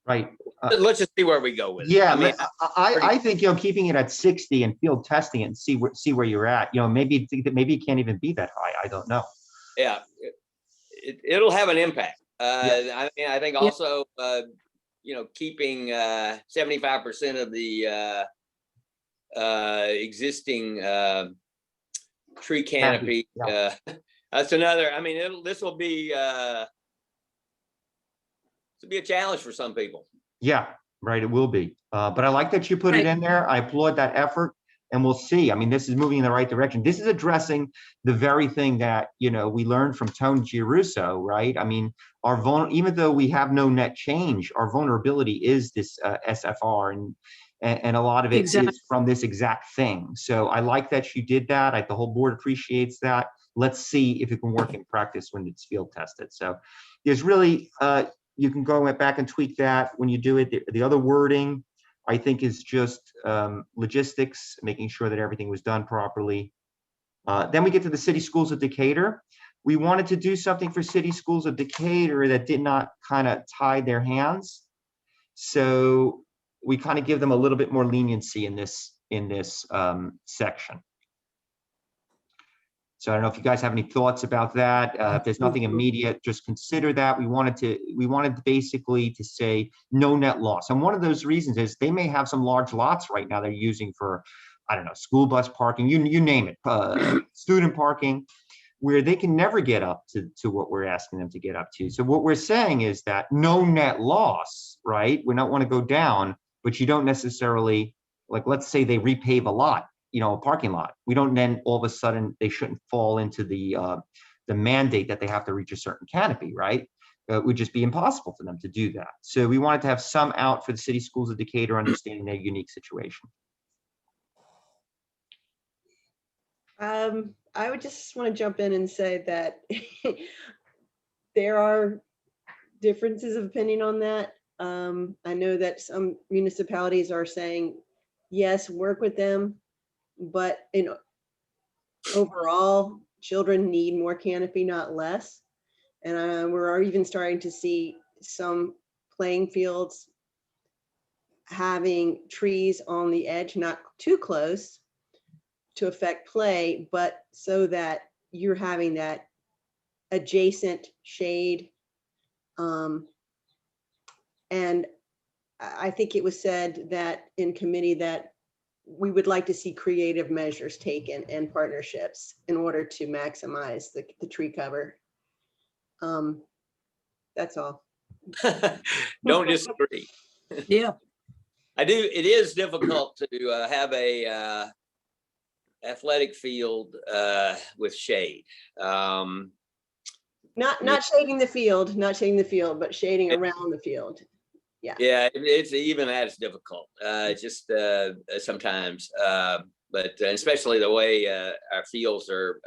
[SPEAKER 3] Right.
[SPEAKER 7] Let's just see where we go with it.
[SPEAKER 3] Yeah,
[SPEAKER 7] I mean,
[SPEAKER 3] I think keeping it at 60 and field testing it and see where you're it can't even be that high. I don't know.
[SPEAKER 7] Yeah, it'll have an impact. I think also keeping 75% of the existing tree canopy. That's another. I mean, this will be a challenge for some people.
[SPEAKER 3] Yeah, right. It will be. But I like that you put it in there. I applaud that effort, and we'll see. I mean, this is moving in the right direction. This is addressing the very thing that we learned from Tony Giarrusso, right? I mean, even though we have no net change, our vulnerability is this SFR, and a lot of it is from this exact thing. So I like that you did that. The whole board appreciates that. Let's see if it can work in practice when it's field tested. So there's really, you can go back and tweak that when you do it. The other wording, I think, is just logistics, making sure that everything was done properly. Then we get to the city schools of Decatur. We wanted to do something for city schools of Decatur that did not kind of tie their hands. So we kind of give them a little bit more leniency in this section. So I don't know if you guys have any thoughts about that. If there's nothing immediate, just consider that. We wanted basically to say no net loss. And one of those reasons is they may have some large lots right now they're using for, I don't know, school bus parking, you name it, student parking. where they can never get up to what we're asking them to get up to. So what we're saying is that no net loss, right? We don't want to go down, but you don't necessarily, like, let's say they repave a lot, you know, a parking lot. We don't then all of a sudden, they shouldn't fall into the mandate that they have to reach a certain canopy, right? It would just be impossible for them to do that. So we wanted to have some out for the city schools of Decatur, understanding their unique situation.
[SPEAKER 9] I would just want to jump in and say that there are differences of opinion on that. I know that some municipalities are saying, yes, work with them, but overall, children need more canopy, not less. And we're even starting to see some playing fields having trees on the edge, not too close to affect play, but so that you're having that adjacent shade. And I think it was said that in committee that we would like to see creative measures taken and partnerships in order to maximize the tree cover. That's all.
[SPEAKER 7] Don't disagree.
[SPEAKER 8] Yeah.
[SPEAKER 7] I do. It is difficult to have a athletic field with shade.
[SPEAKER 9] Not shading the field, but shading around the field. Yeah.
[SPEAKER 7] Yeah, it's even that's difficult. Just sometimes, but especially the way our fields are.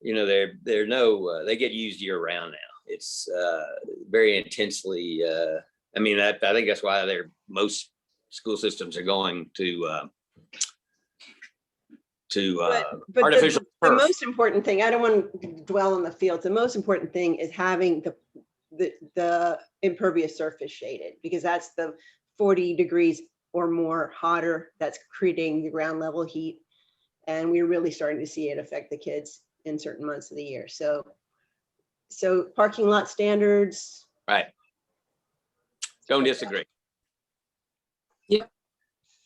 [SPEAKER 7] You know, they're no. They get used year round now. It's very intensely. I mean, I think that's why most school systems are going to
[SPEAKER 9] but
[SPEAKER 7] artificial
[SPEAKER 9] the
[SPEAKER 7] turf.
[SPEAKER 9] most important thing, I don't want to dwell on the fields. The most important thing is having the impervious surface shaded, because that's the 40 degrees or more hotter that's creating the ground level heat. And we're really starting to see it affect the kids in certain months of the year. So parking lot standards.
[SPEAKER 7] Right. Don't disagree.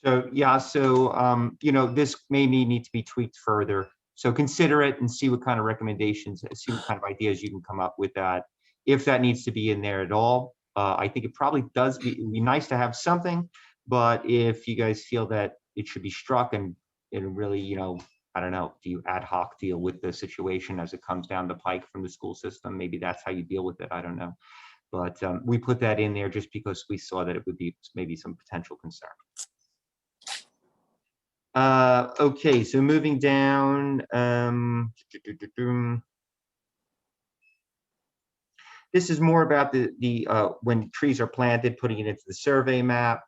[SPEAKER 3] So, yeah, so, you know, this may need to be tweaked further. So consider it and see what kind of recommendations, see what kind of ideas you can come up with that. If that needs to be in there at all, I think it probably does it'd be nice to have something, but if you guys feel that it should be struck and really, you know, I don't know, do you ad hoc deal with the situation as it comes down the pike from the school system? Maybe that's how you deal with it. I don't know. But we put that in there just because we saw that it would be maybe some potential concern. Okay, so moving down, this is more about the when trees are planted, putting it into the survey map.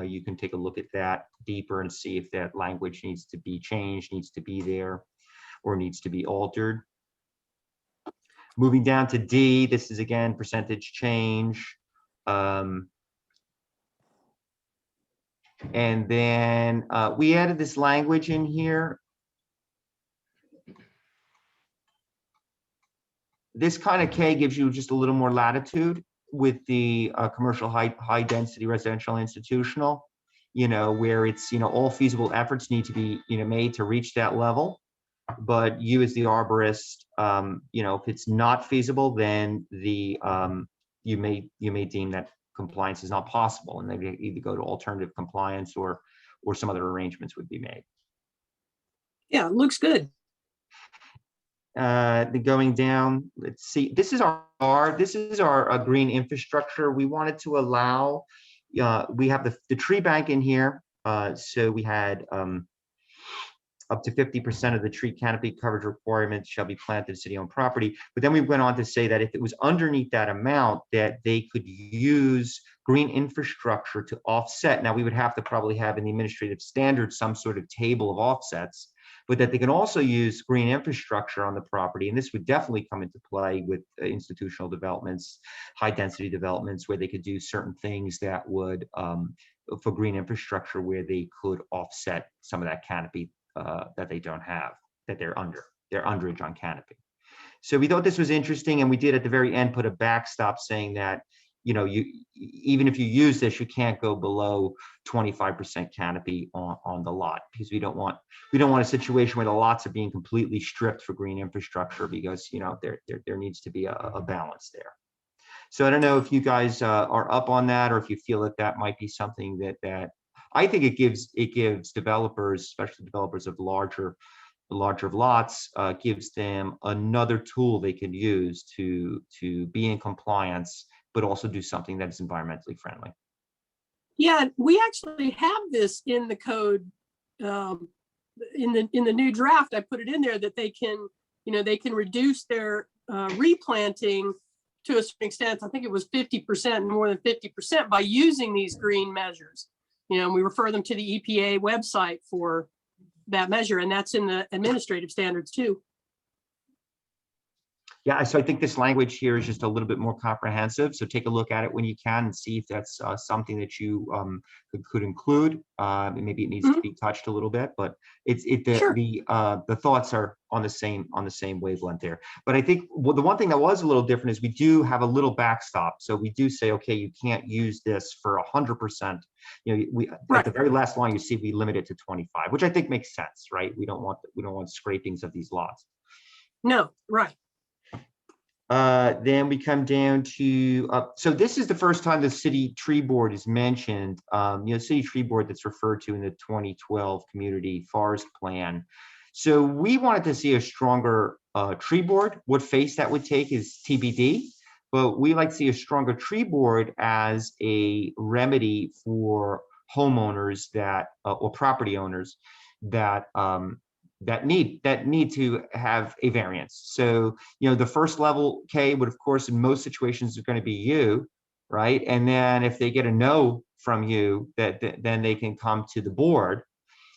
[SPEAKER 3] You can take a look at that deeper and see if that language needs to be changed, needs to be there, or needs to be altered. Moving down to D, this is again percentage change. And then we added this language in here. This kind of K gives you just a little more latitude with the commercial high density residential institutional, you know, where it's, you know, all feasible efforts need to be, you know, made to reach that level. But you as the arborist, you know, if it's not feasible, then the you may deem that compliance is not possible, and they either go to alternative compliance or some other arrangements would be made.
[SPEAKER 8] Yeah, it looks good.
[SPEAKER 3] Going down, let's see, this is our green infrastructure. We wanted to allow, we have the tree bank in here. So we had up to 50% of the tree canopy coverage requirements shall be planted city-owned property. But then we went on to say that if it was underneath that amount, that they could use green infrastructure to offset. Now, we would have to probably have in the administrative standards some sort of table of offsets, but that they can also use green infrastructure on the property. And this would definitely come into play with institutional developments, high density developments, where they could do certain things that would, for green infrastructure, where they could offset some of that canopy that they don't have, that they're underage on canopy. So we thought this was interesting, and we did at the very end put a backstop saying that even if you use this, you can't go below 25% canopy on the lot, because we don't want a situation where the lots are being completely stripped for green infrastructure, because there needs to be a balance there. So I don't know if you guys are up on that, or if you feel that might be something that I think it gives developers, especially developers of larger lots, gives them another tool they can use to be in compliance, but also do something that is environmentally friendly.
[SPEAKER 8] Yeah, we actually have this in the code. In the new draft, I put it in there that they can reduce their replanting to a certain extent. I think it was 50%, more than 50%, by using these green measures. We refer them to the EPA website for that measure, and that's in the administrative standards too.
[SPEAKER 3] Yeah, so I think this language here is just a little bit more comprehensive. So take a look at it when you can and see if that's something that you could include. Maybe it needs to be touched a little bit, but the thoughts are on the same wavelength there. But I think the one thing that was a little different is we do have a little backstop. So we do say, okay, you can't use this for 100%. At the very last line, you see we limit it to 25, which I think makes sense, right? We don't want scrapings of these lots.
[SPEAKER 8] No, right.
[SPEAKER 3] Then we come down to, so this is the first time the city tree board is mentioned. City tree board that's referred to in the 2012 community forest plan. So we wanted to see a stronger tree board. What face that would take is TBD, but we like to see a stronger tree board as a remedy for homeowners or property owners that need to have a variance. So, the first level K would, of course, in most situations is going to be you, right? And then if they get a no from you, then they can come to the board.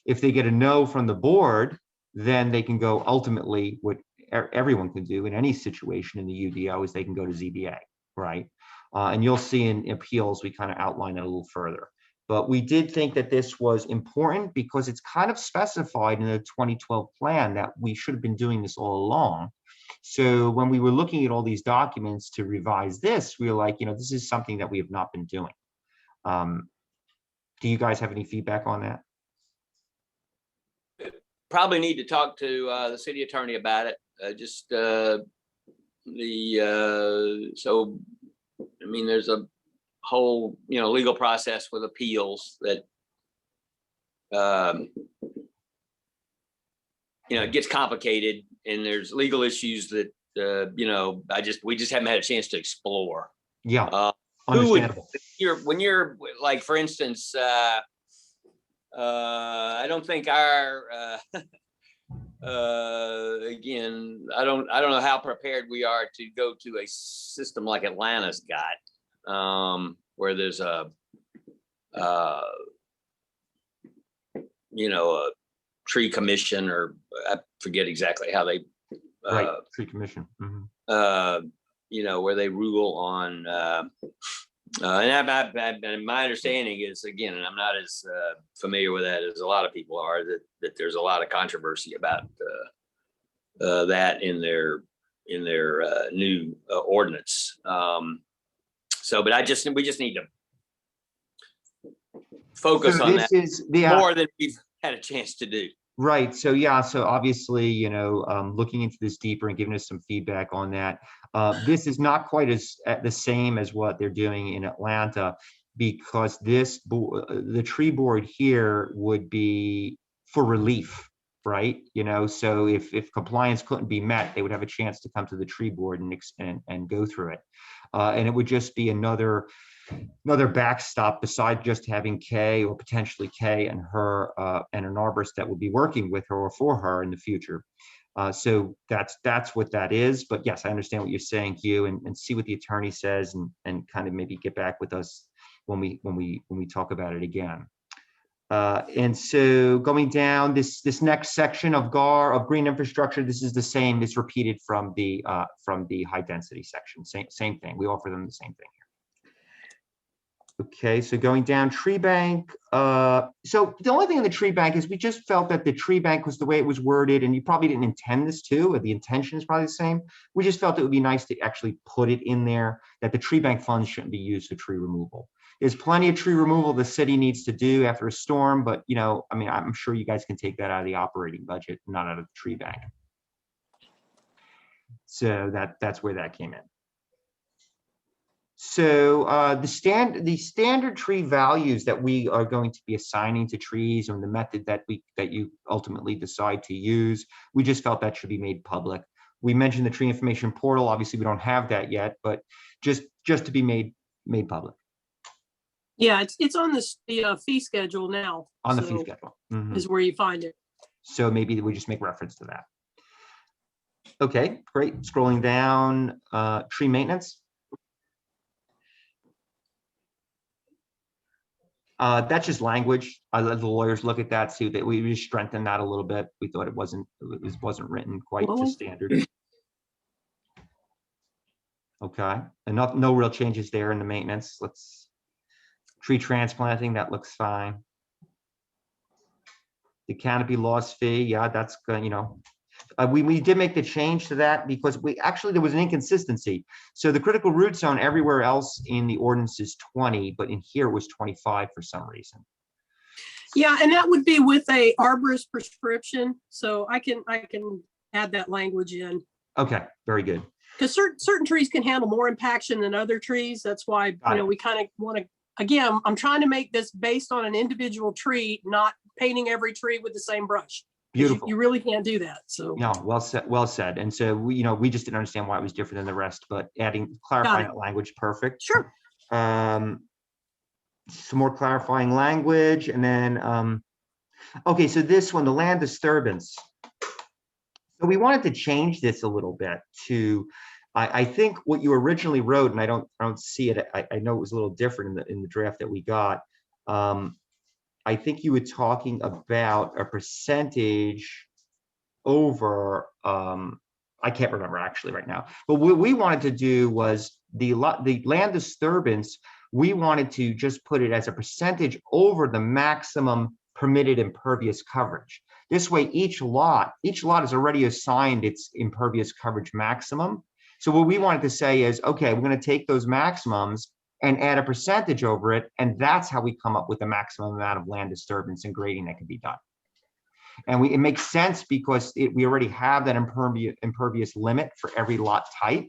[SPEAKER 3] If they get a no from the board, then they can go, ultimately, what everyone can do in any situation in the UDO is they can go to ZBA, right? And you'll see in appeals, we kind of outline that a little further. But we did think that this was important because it's kind of specified in the 2012 plan that we should have been doing this all along. So when we were looking at all these documents to revise this, we were like, this is something that we have not been doing. Do you guys have any feedback on that?
[SPEAKER 7] Probably need to talk to the city attorney about it. There's a whole legal process with appeals that it gets complicated, and there's legal issues that we just haven't had a chance to explore.
[SPEAKER 3] Yeah, understandable.
[SPEAKER 7] When you're like, for instance, I don't think our again, I don't know how prepared we are to go to a system like Atlanta's got, where there's a tree commission, or I forget exactly how they
[SPEAKER 3] tree commission.
[SPEAKER 7] Where they rule on and my understanding is, again, and I'm not as familiar with that as a lot of people are, that there's a lot of controversy about that in their new ordinance. But we just need to focus on that more than we've had a chance to do.
[SPEAKER 3] Right. So yeah. So obviously, looking into this deeper and giving us some feedback on that. This is not quite as the same as what they're doing in Atlanta, because the tree board here would be for relief, right? So if compliance couldn't be met, they would have a chance to come to the tree board and go through it, and it would just be another backstop beside just having Kay, or potentially Kay and her and an arborist that would be working with her or for her in the future. So that's what that is. But yes, I understand what you're saying, Hugh, and see what the attorney says, and kind of maybe get back with us when we talk about it again. And so going down this next section of green infrastructure, this is the same. It's repeated from the high density section. Same thing. We offer them the same thing here. Okay, so going down tree bank. So the only thing in the tree bank is we just felt that the tree bank was the way it was worded, and you probably didn't intend this to, or the intention is probably the same. We just felt it would be nice to actually put it in there that the tree bank funds shouldn't be used for tree removal. There's plenty of tree removal the city needs to do after a storm, but you know, I mean, I'm sure you guys can take that out of the operating budget, not out of the tree bank. So that's where that came in. So the standard tree values that we are going to be assigning to trees, and the method that you ultimately decide to use, we just felt that should be made public. We mentioned the tree information portal. Obviously, we don't have that yet, but just to be made public.
[SPEAKER 8] Yeah, it's on the fee schedule now.
[SPEAKER 3] On the fee
[SPEAKER 8] so
[SPEAKER 3] schedule. Mhm.
[SPEAKER 8] Is where you find it.
[SPEAKER 3] So maybe we just make reference to that. Okay, great. Scrolling down, tree maintenance. That's just language. I let the lawyers look at that, see that we just strengthened that a little bit. We thought it wasn't written quite to standard. Okay, and no real changes there in the maintenance. Tree transplanting, that looks fine. The canopy loss fee, yeah, that's good. You know, we did make the change to that because there was an inconsistency. So the critical root zone everywhere else in the ordinance is 20, but in here it was 25 for some reason.
[SPEAKER 8] Yeah, and that would be with a arborist prescription. So I can add that language in.
[SPEAKER 3] Okay, very good.
[SPEAKER 8] Because certain trees can handle more impaction than other trees. That's why we kind of want to. Again, I'm trying to make this based on an individual tree, not painting every tree with the same brush.
[SPEAKER 3] Beautiful.
[SPEAKER 8] You really can't do that. So
[SPEAKER 3] no, well said. And so we just didn't understand why it was different than the rest, but clarifying that language, perfect.
[SPEAKER 8] Sure.
[SPEAKER 3] Some more clarifying language, and then okay, so this one, the land disturbance. So we wanted to change this a little bit to, I think what you originally wrote, and I don't see it. I know it was a little different in the draft that we got. I think you were talking about a percentage over, I can't remember actually right now, but what we wanted to do was the land disturbance, we wanted to just put it as a percentage over the maximum permitted impervious coverage. This way, each lot is already assigned its impervious coverage maximum. So what we wanted to say is, okay, we're going to take those maximums and add a percentage over it, and that's how we come up with the maximum amount of land disturbance and grading that can be done. And it makes sense because we already have that impervious limit for every lot type.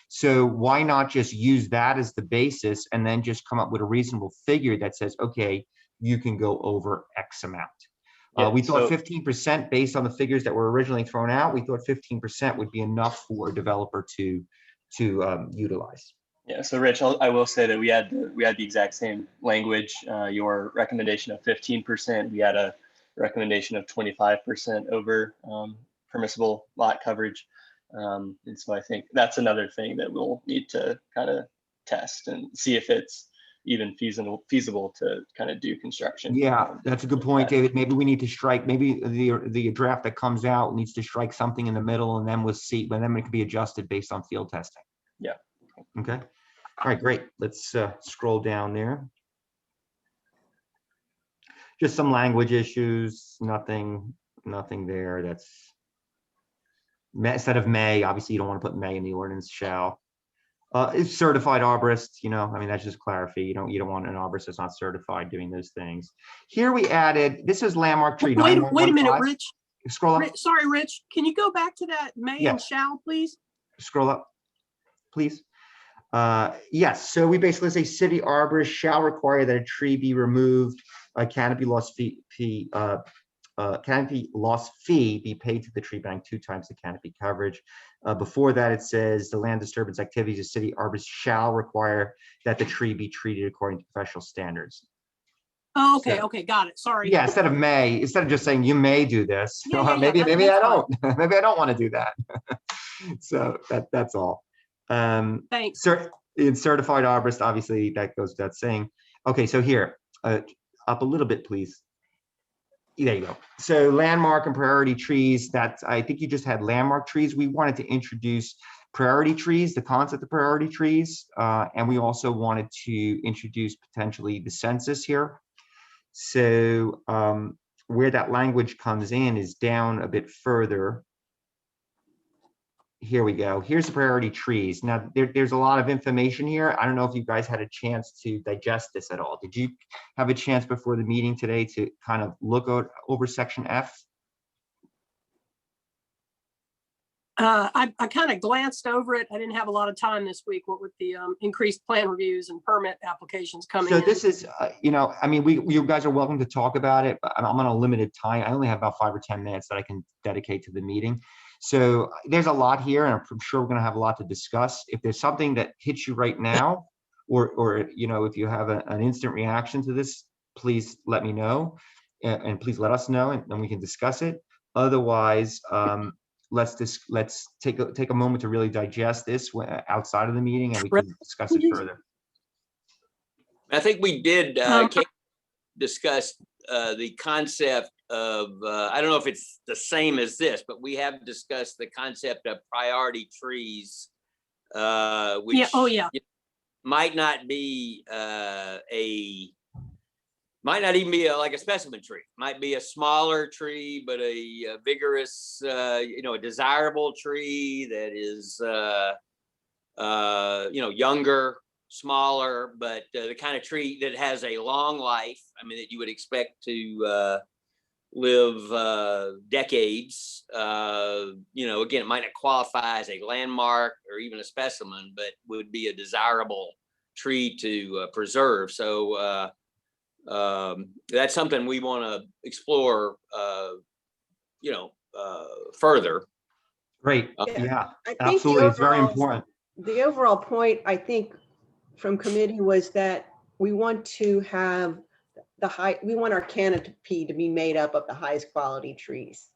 [SPEAKER 3] So why not just use that as the basis and then just come up with a reasonable figure that says, okay, you can go over X amount.
[SPEAKER 1] Yeah,
[SPEAKER 3] we thought 15% based on the figures that were originally thrown out. We thought 15% would be enough for a developer to utilize.
[SPEAKER 1] Yeah, so Rich, I will say that we had the exact same language. Your recommendation of 15%, we had a recommendation of 25% over permissible lot coverage. And so I think that's another thing that we'll need to kind of test and see if it's even feasible to kind of do construction.
[SPEAKER 3] Yeah, that's a good point, David. Maybe we need to strike, maybe the draft that comes out needs to strike something in the middle, and then we'll see, but then it can be adjusted based on field testing.
[SPEAKER 1] Yeah.
[SPEAKER 3] Okay. All right, great. Let's scroll down there. Just some language issues, nothing there. That's instead of may, obviously you don't want to put may in the ordinance, shall. It's certified arborist, I mean, that's just clarify. You don't want an arborist that's not certified doing those things. Here we added, this is landmark tree.
[SPEAKER 8] Wait a minute, Rich.
[SPEAKER 3] Scroll up.
[SPEAKER 8] Sorry, Rich. Can you go back to that may and shall, please?
[SPEAKER 3] Scroll up, please. Yes, so we basically say city arborist shall require that a tree be removed, a canopy loss fee be paid to the tree bank 2 times the canopy coverage. Before that, it says the land disturbance activities of city arborist shall require that the tree be treated according to professional standards.
[SPEAKER 8] Oh, okay, okay, got it. Sorry.
[SPEAKER 3] Yeah, instead of just saying you may do this, maybe I don't. Maybe I don't want to do that. So that's all.
[SPEAKER 8] Thanks.
[SPEAKER 3] In certified arborist, obviously that goes without saying. Okay, so here, up a little bit, please. There you go. So landmark and priority trees, I think you just had landmark trees. We wanted to introduce priority trees, the concept of priority trees, and we also wanted to introduce potentially the census here. So where that language comes in is down a bit further. Here we go. Here's the priority trees. Now, there's a lot of information here. I don't know if you guys had a chance to digest this at all. Did you have a chance before the meeting today to kind of look over section F?
[SPEAKER 8] I kind of glanced over it. I didn't have a lot of time this week, what with the increased plan reviews and permit applications coming
[SPEAKER 3] So
[SPEAKER 8] in.
[SPEAKER 3] this is, you know, I mean, you guys are welcome to talk about it, but I'm on a limited time. I only have about 5 or 10 minutes that I can dedicate to the meeting. So there's a lot here, and I'm sure we're going to have a lot to discuss. If there's something that hits you right now, or you know, if you have an instant reaction to this, please let me know, and please let us know, and we can discuss it. Otherwise, let's take a moment to really digest this outside of the meeting, and we can discuss it further.
[SPEAKER 7] I think we did discuss the concept of, I don't know if it's the same as this, but we have discussed the concept of priority trees, which might not be might not even be like a specimen tree. Might be a smaller tree, but a vigorous, you know, a desirable tree that is, you know, younger, smaller, but the kind of tree that has a long life. I mean, that you would expect to live decades. You know, again, it might not qualify as a landmark or even a specimen, but would be a desirable tree to preserve. So that's something we want to explore, you know, further.
[SPEAKER 3] Great.
[SPEAKER 9] Yeah,
[SPEAKER 3] Yeah,
[SPEAKER 9] I think
[SPEAKER 3] absolutely. It's very important.
[SPEAKER 9] The overall point, I think, from committee was that we want to have we want our canopy to be made up of the highest quality trees.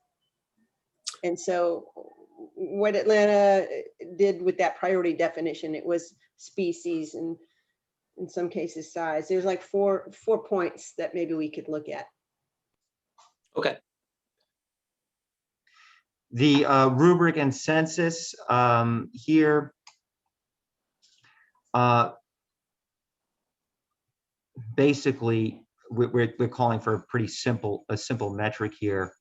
[SPEAKER 9] And so what Atlanta did with that priority definition, it was species and in some cases size. There's like four points that maybe we could look at.
[SPEAKER 7] Okay.
[SPEAKER 3] The rubric and census here. Basically, we're calling for a simple metric here.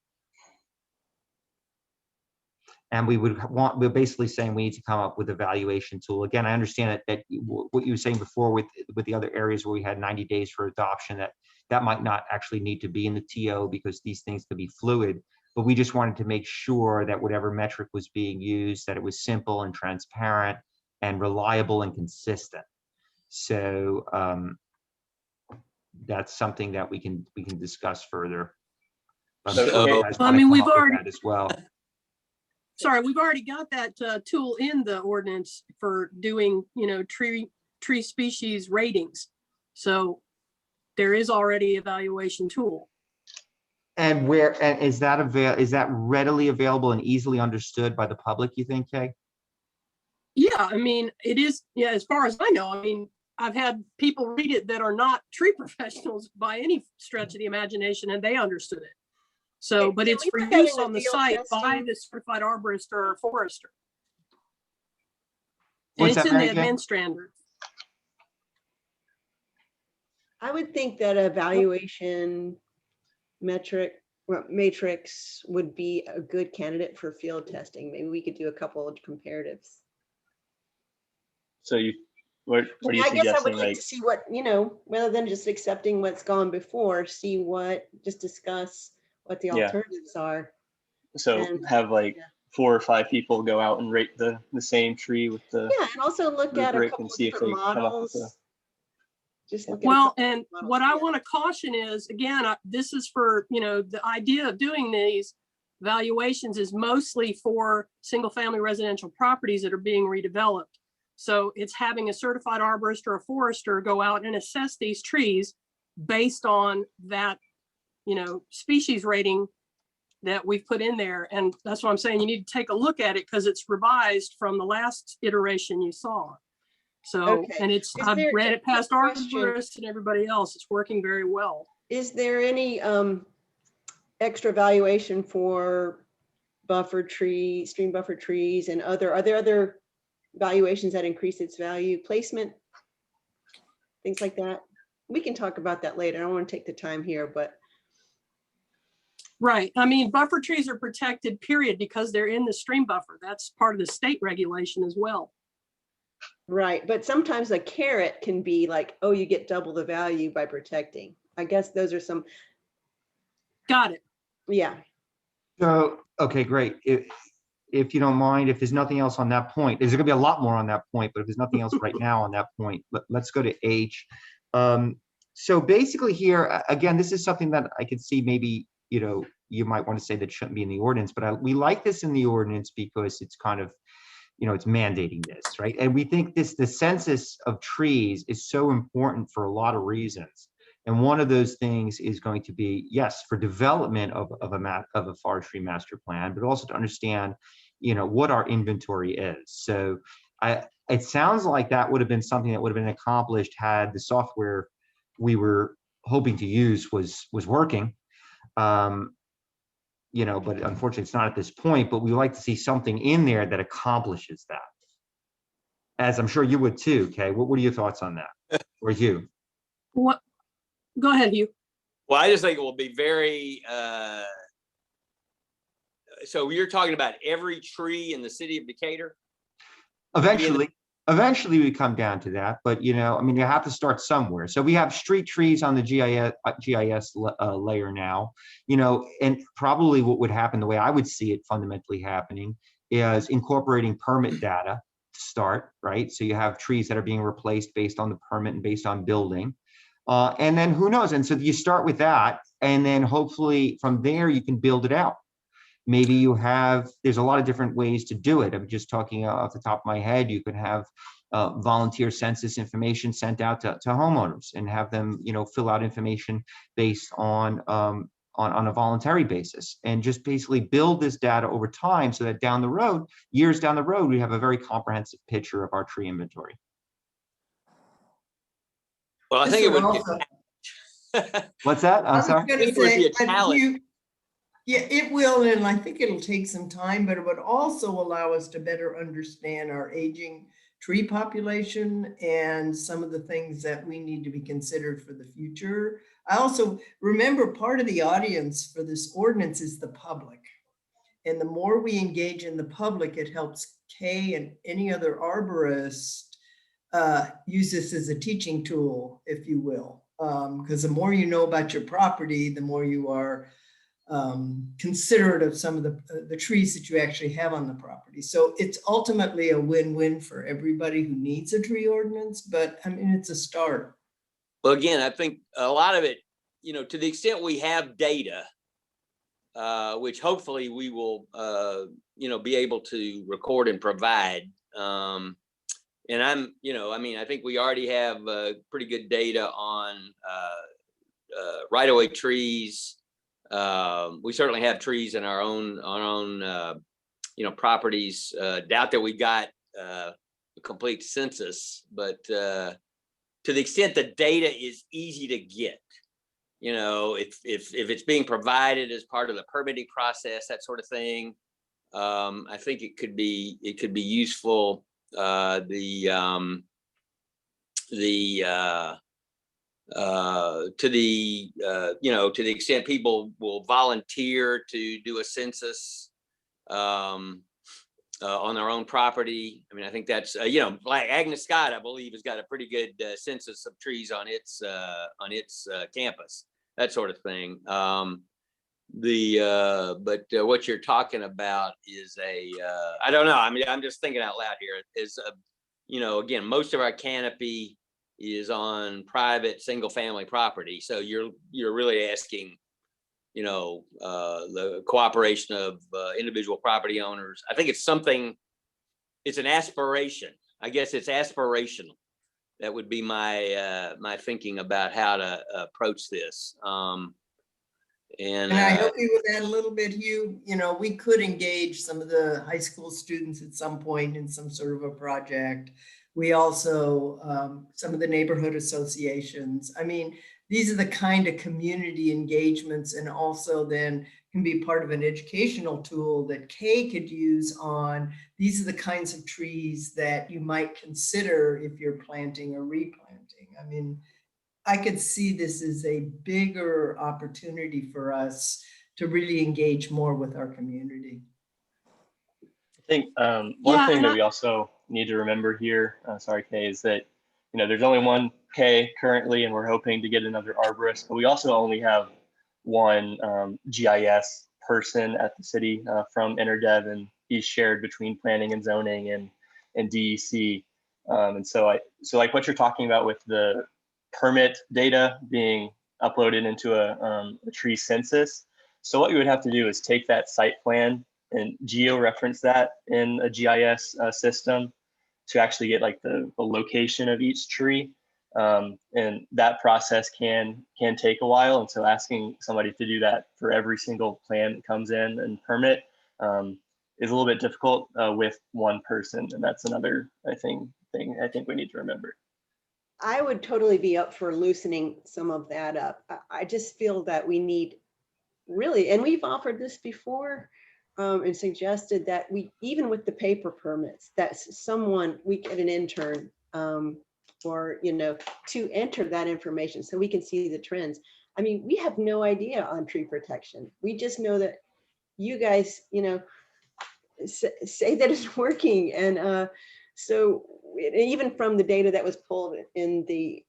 [SPEAKER 3] And we're basically saying we need to come up with a valuation tool. Again, I understand that what you were saying before with the other areas where we had 90 days for adoption, that might not actually need to be in the TO because these things could be fluid. But we just wanted to make sure that whatever metric was being used, that it was simple and transparent and reliable and consistent. So that's something that we can discuss further.
[SPEAKER 7] So,
[SPEAKER 8] I mean, we've already
[SPEAKER 3] as well.
[SPEAKER 8] Sorry, we've already got that tool in the ordinance for doing, you know, tree species ratings. So there is already an evaluation tool.
[SPEAKER 3] And is that readily available and easily understood by the public, you think, Kay?
[SPEAKER 8] Yeah, I mean, it is. Yeah, as far as I know, I mean, I've had people read it that are not tree professionals by any stretch of the imagination, and they understood it. So, but it's for use on the site by the certified arborist or forester. And it's in the advanced standard.
[SPEAKER 9] I would think that evaluation matrix would be a good candidate for field testing. Maybe we could do a couple of comparatives.
[SPEAKER 1] So what are you
[SPEAKER 9] I guess I
[SPEAKER 1] suggesting?
[SPEAKER 9] would like to see what, you know, rather than just accepting what's gone before, just discuss what the alternatives are.
[SPEAKER 1] So have like 4 or 5 people go out and rate the same tree with the
[SPEAKER 9] and also look at a couple of different models. Just look at
[SPEAKER 8] and what I want to caution is, again, this is for, you know, the idea of doing these valuations is mostly for single family residential properties that are being redeveloped. So it's having a certified arborist or a forester go out and assess these trees based on that, you know, species rating that we've put in there. And that's what I'm saying. You need to take a look at it because it's revised from the last iteration you saw. So, and I've read it past arborists and everybody else. It's working very well.
[SPEAKER 9] Is there any extra valuation for buffer trees, stream buffer trees, and are there other valuations that increase its value, placement, things like that. We can talk about that later. I don't want to take the time here, but.
[SPEAKER 8] Right. I mean, buffer trees are protected, period, because they're in the stream buffer. That's part of the state regulation as well.
[SPEAKER 9] Right. But sometimes a carrot can be like, oh, you get double the value by protecting. I guess those are some.
[SPEAKER 8] Got it.
[SPEAKER 9] Yeah.
[SPEAKER 3] So, okay, great. If you don't mind, if there's nothing else on that point, there's gonna be a lot more on that point, but if there's nothing else right now on that point, let's go to H. So basically here, again, this is something that I could see maybe, you might want to say that shouldn't be in the ordinance, but we like this in the ordinance because it's kind of, it's mandating this, right? And we think the census of trees is so important for a lot of reasons. And one of those things is going to be, yes, for development of a forestry master plan, but also to understand, what our inventory is. So it sounds like that would have been something that would have been accomplished had the software we were hoping to use was working. But unfortunately it's not at this point, but we like to see something in there that accomplishes that. As I'm sure you would too, Kay. What are your thoughts on that? Or you?
[SPEAKER 8] What? Go ahead, Hugh.
[SPEAKER 7] Well, I just think it will be very, so you're talking about every tree in the city of Decatur?
[SPEAKER 3] Eventually we come down to that, but you have to start somewhere. So we have street trees on the GIS layer now, and probably what would happen, the way I would see it fundamentally happening, is incorporating permit data to start, right? So you have trees that are being replaced based on the permit and based on building. And then who knows? And so you start with that, and then hopefully from there you can build it out. Maybe there's a lot of different ways to do it. I'm just talking off the top of my head. You could have volunteer census information sent out to homeowners and have them, fill out information based on a voluntary basis, and just basically build this data over time so that years down the road, we have a very comprehensive picture of our tree inventory.
[SPEAKER 7] Well, I think it would
[SPEAKER 2] also,
[SPEAKER 3] What's that? I'm sorry.
[SPEAKER 2] I was going to say,
[SPEAKER 7] challenge.
[SPEAKER 2] Yeah, it will, and I think it'll take some time, but it would also allow us to better understand our aging tree population and some of the things that we need to be considered for the future. I also remember part of the audience for this ordinance is the public. And the more we engage in the public, it helps Kay and any other arborist use this as a teaching tool, if you will. Because the more you know about your property, the more you are considerate of some of the trees that you actually have on the property. So it's ultimately a win-win for everybody who needs a tree ordinance, but I mean, it's a start.
[SPEAKER 7] Well, again, I think a lot of it, to the extent we have data, which hopefully we will, be able to record and provide. And I think we already have pretty good data on right-of-way trees. We certainly have trees in our own properties. Doubt that we got a complete census, but to the extent the data is easy to get, if it's being provided as part of the permitting process, that sort of thing, I think it could be useful. To the extent people will volunteer to do a census on their own property. I mean, I think that's like Agnes Scott, I believe, has got a pretty good census of trees on its campus, that sort of thing. But what you're talking about is I don't know. I mean, I'm just thinking out loud here. Is again, most of our canopy is on private single family property. So you're really asking, the cooperation of individual property owners. I think it's an aspiration. I guess it's aspirational. That would be my thinking about how to approach this. And
[SPEAKER 2] I help you with that a little bit, Hugh? We could engage some of the high school students at some point in some sort of a project. We also, some of the neighborhood associations. I mean, these are the kind of community engagements, and also then can be part of an educational tool that Kay could use on, these are the kinds of trees that you might consider if you're planting or replanting. I mean, I could see this as a bigger opportunity for us to really engage more with our community.
[SPEAKER 1] I think one
[SPEAKER 8] Yeah,
[SPEAKER 1] thing
[SPEAKER 8] and
[SPEAKER 1] that we also need to remember here, sorry, Kay, is that, you know, there's only one Kay currently, and we're hoping to get another arborist, but we also only have one GIS person at the city from InterDev, and he's shared between planning and zoning and DEC. And so like what you're talking about with the permit data being uploaded into a tree census. So what you would have to do is take that site plan and geo-reference that in a GIS system to actually get like the location of each tree. And that process can take a while. And so asking somebody to do that for every single plan that comes in and permit is a little bit difficult with one person. And that's another thing I think we need to remember.
[SPEAKER 9] I would totally be up for loosening some of that up. I just feel that we need really, and we've offered this before and suggested that we, even with the paper permits, that someone, we get an intern or, you know, to enter that information so we can see the trends. I mean, we have no idea on tree protection. We just know that you guys, you know, say that it's working. And so even from the data that was pulled in the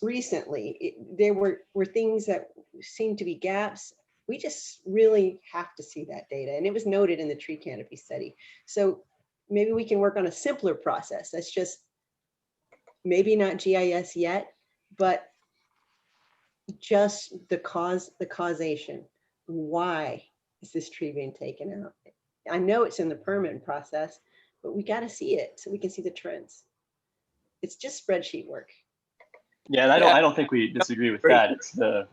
[SPEAKER 9] recently, there were things that seemed to be gaps. We just really have to see that data. And it was noted in the tree canopy study. So maybe we can work on a simpler process. That's just maybe not GIS yet, but just the causation. Why is this tree being taken out? I know it's in the permit process, but we got to see it so we can see the trends. It's just spreadsheet work.
[SPEAKER 1] Yeah, and I don't think we disagree with that. It's the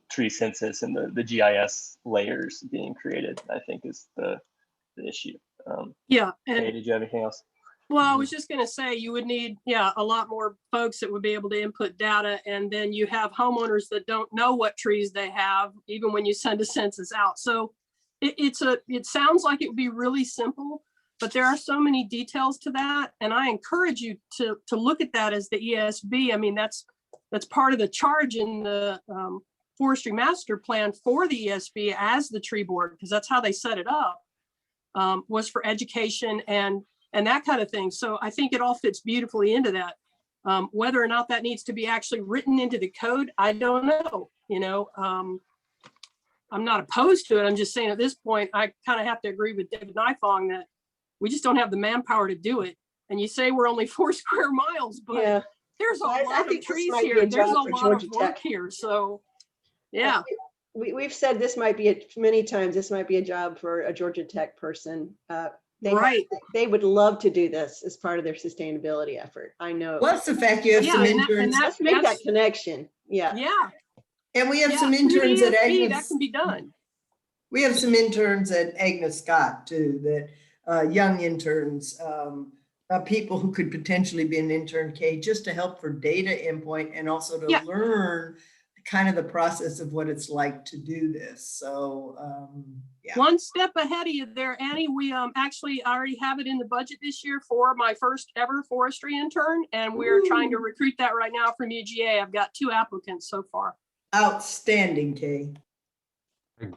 [SPEAKER 1] tree census and the GIS layers being created, I think, is the issue.
[SPEAKER 8] yeah.
[SPEAKER 1] Hey,
[SPEAKER 8] And
[SPEAKER 1] did you have anything else?
[SPEAKER 8] well, I was just going to say you would need, a lot more folks that would be able to input data. And then you have homeowners that don't know what trees they have, even when you send a census out. So it sounds like it would be really simple, but there are so many details to that. And I encourage you to look at that as the ESB. I mean, that's part of the charge in the forestry master plan for the ESB as the tree board, because that's how they set it up, was for education and that kind of thing. So I think it all fits beautifully into that. Whether or not that needs to be actually written into the code, I don't know. I'm not opposed to it. I'm just saying at this point, I kind of have to agree with David Nifong that we just don't have the manpower to do it. And you say we're only 4 square miles, but there's a lot of trees here. There's a lot of work here. So yeah.
[SPEAKER 9] We've said this might be many times, this might be a job for a Georgia Tech person. They would love to do this as part of their sustainability effort. I know.
[SPEAKER 2] Plus the fact you have some interns.
[SPEAKER 9] Let's make that connection. Yeah.
[SPEAKER 2] And we have some interns at Agnes.
[SPEAKER 8] That can be done.
[SPEAKER 2] We have some interns at Agnes Scott too, that young interns, people who could potentially be an intern, Kay, just to help for data endpoint and also to learn kind of the process of what it's like to do this. So
[SPEAKER 8] one step ahead of you there, Annie. We actually already have it in the budget this year for my first ever forestry intern, and we're trying to recruit that right now from UGA. I've got 2 applicants so far.
[SPEAKER 2] Outstanding, Kay.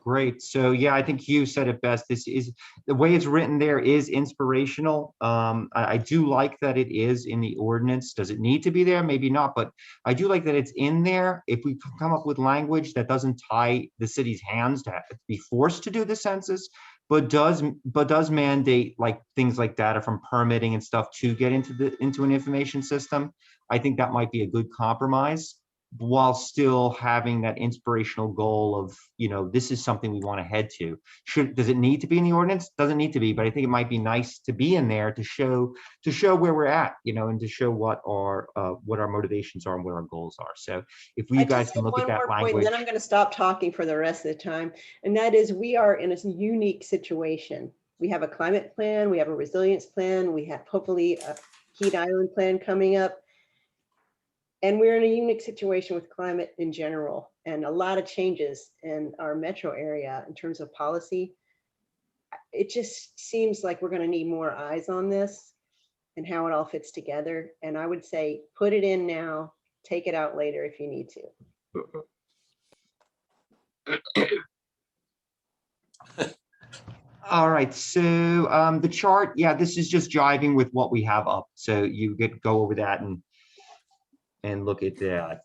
[SPEAKER 3] Great. So yeah, I think you said it best. This is the way it's written there is inspirational. I do like that it is in the ordinance. Does it need to be there? Maybe not, but I do like that it's in there. If we come up with language that doesn't tie the city's hands to be forced to do the census, but does mandate like things like data from permitting and stuff to get into an information system, I think that might be a good compromise, while still having that inspirational goal of, this is something we want to head to. Does it need to be in the ordinance? Doesn't need to be, but I think it might be nice to be in there to show where we're at, and to show what our motivations are and what our goals are. So if we guys can look at that language.
[SPEAKER 9] Then I'm going to stop talking for the rest of the time. And that is, we are in a unique situation. We have a climate plan, we have a resilience plan, we have hopefully a heat island plan coming up. And we're in a unique situation with climate in general and a lot of changes in our metro area in terms of policy. It just seems like we're going to need more eyes on this and how it all fits together. And I would say, put it in now, take it out later if you need to.
[SPEAKER 3] All right, so the chart, yeah, this is just jiving with what we have up. So you get go over that and look at that.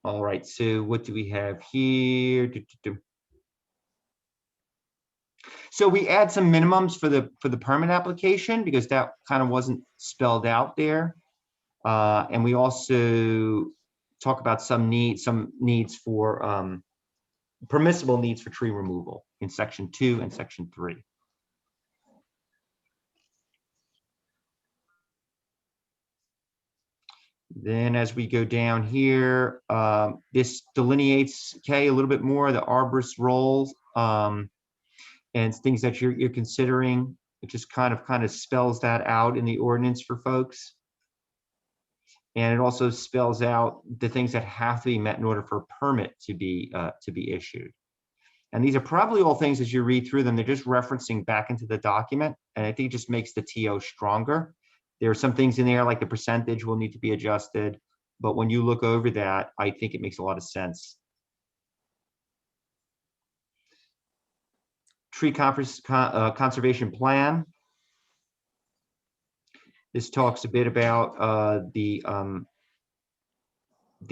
[SPEAKER 3] All right, so what do we have here? So we add some minimums for the permit application because that kind of wasn't spelled out there. And we also talk about some needs for permissible needs for tree removal in section 2 and section 3. Then as we go down here, this delineates, Kay, a little bit more the arborist roles and things that you're considering. It just kind of spells that out in the ordinance for folks. And it also spells out the things that have to be met in order for a permit to be issued. And these are probably all things as you read through them, they're just referencing back into the document. And I think it just makes the TO stronger. There are some things in there like the percentage will need to be adjusted. But when you look over that, I think it makes a lot of sense. Tree conservation plan. This talks a bit about the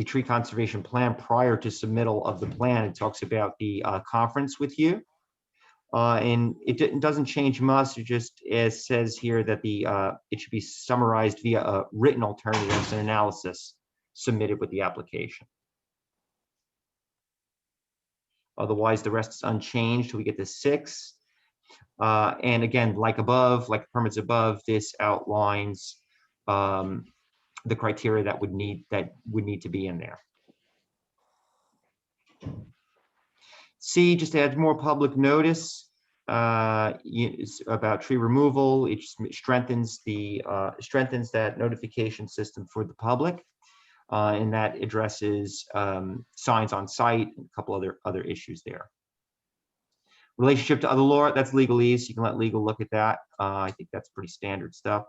[SPEAKER 3] tree conservation plan prior to submittal of the plan. It talks about the conference with you. And it doesn't change much. It just says here that it should be summarized via written alternatives and analysis submitted with the application. Otherwise, the rest is unchanged till we get to 6. And again, like above, like permits above, this outlines the criteria that would need to be in there. C just adds more public notice about tree removal. It strengthens that notification system for the public, and that addresses signs on site and a couple other issues there. Relationship to other law, that's legalese. You can let legal look at that. I think that's pretty standard stuff.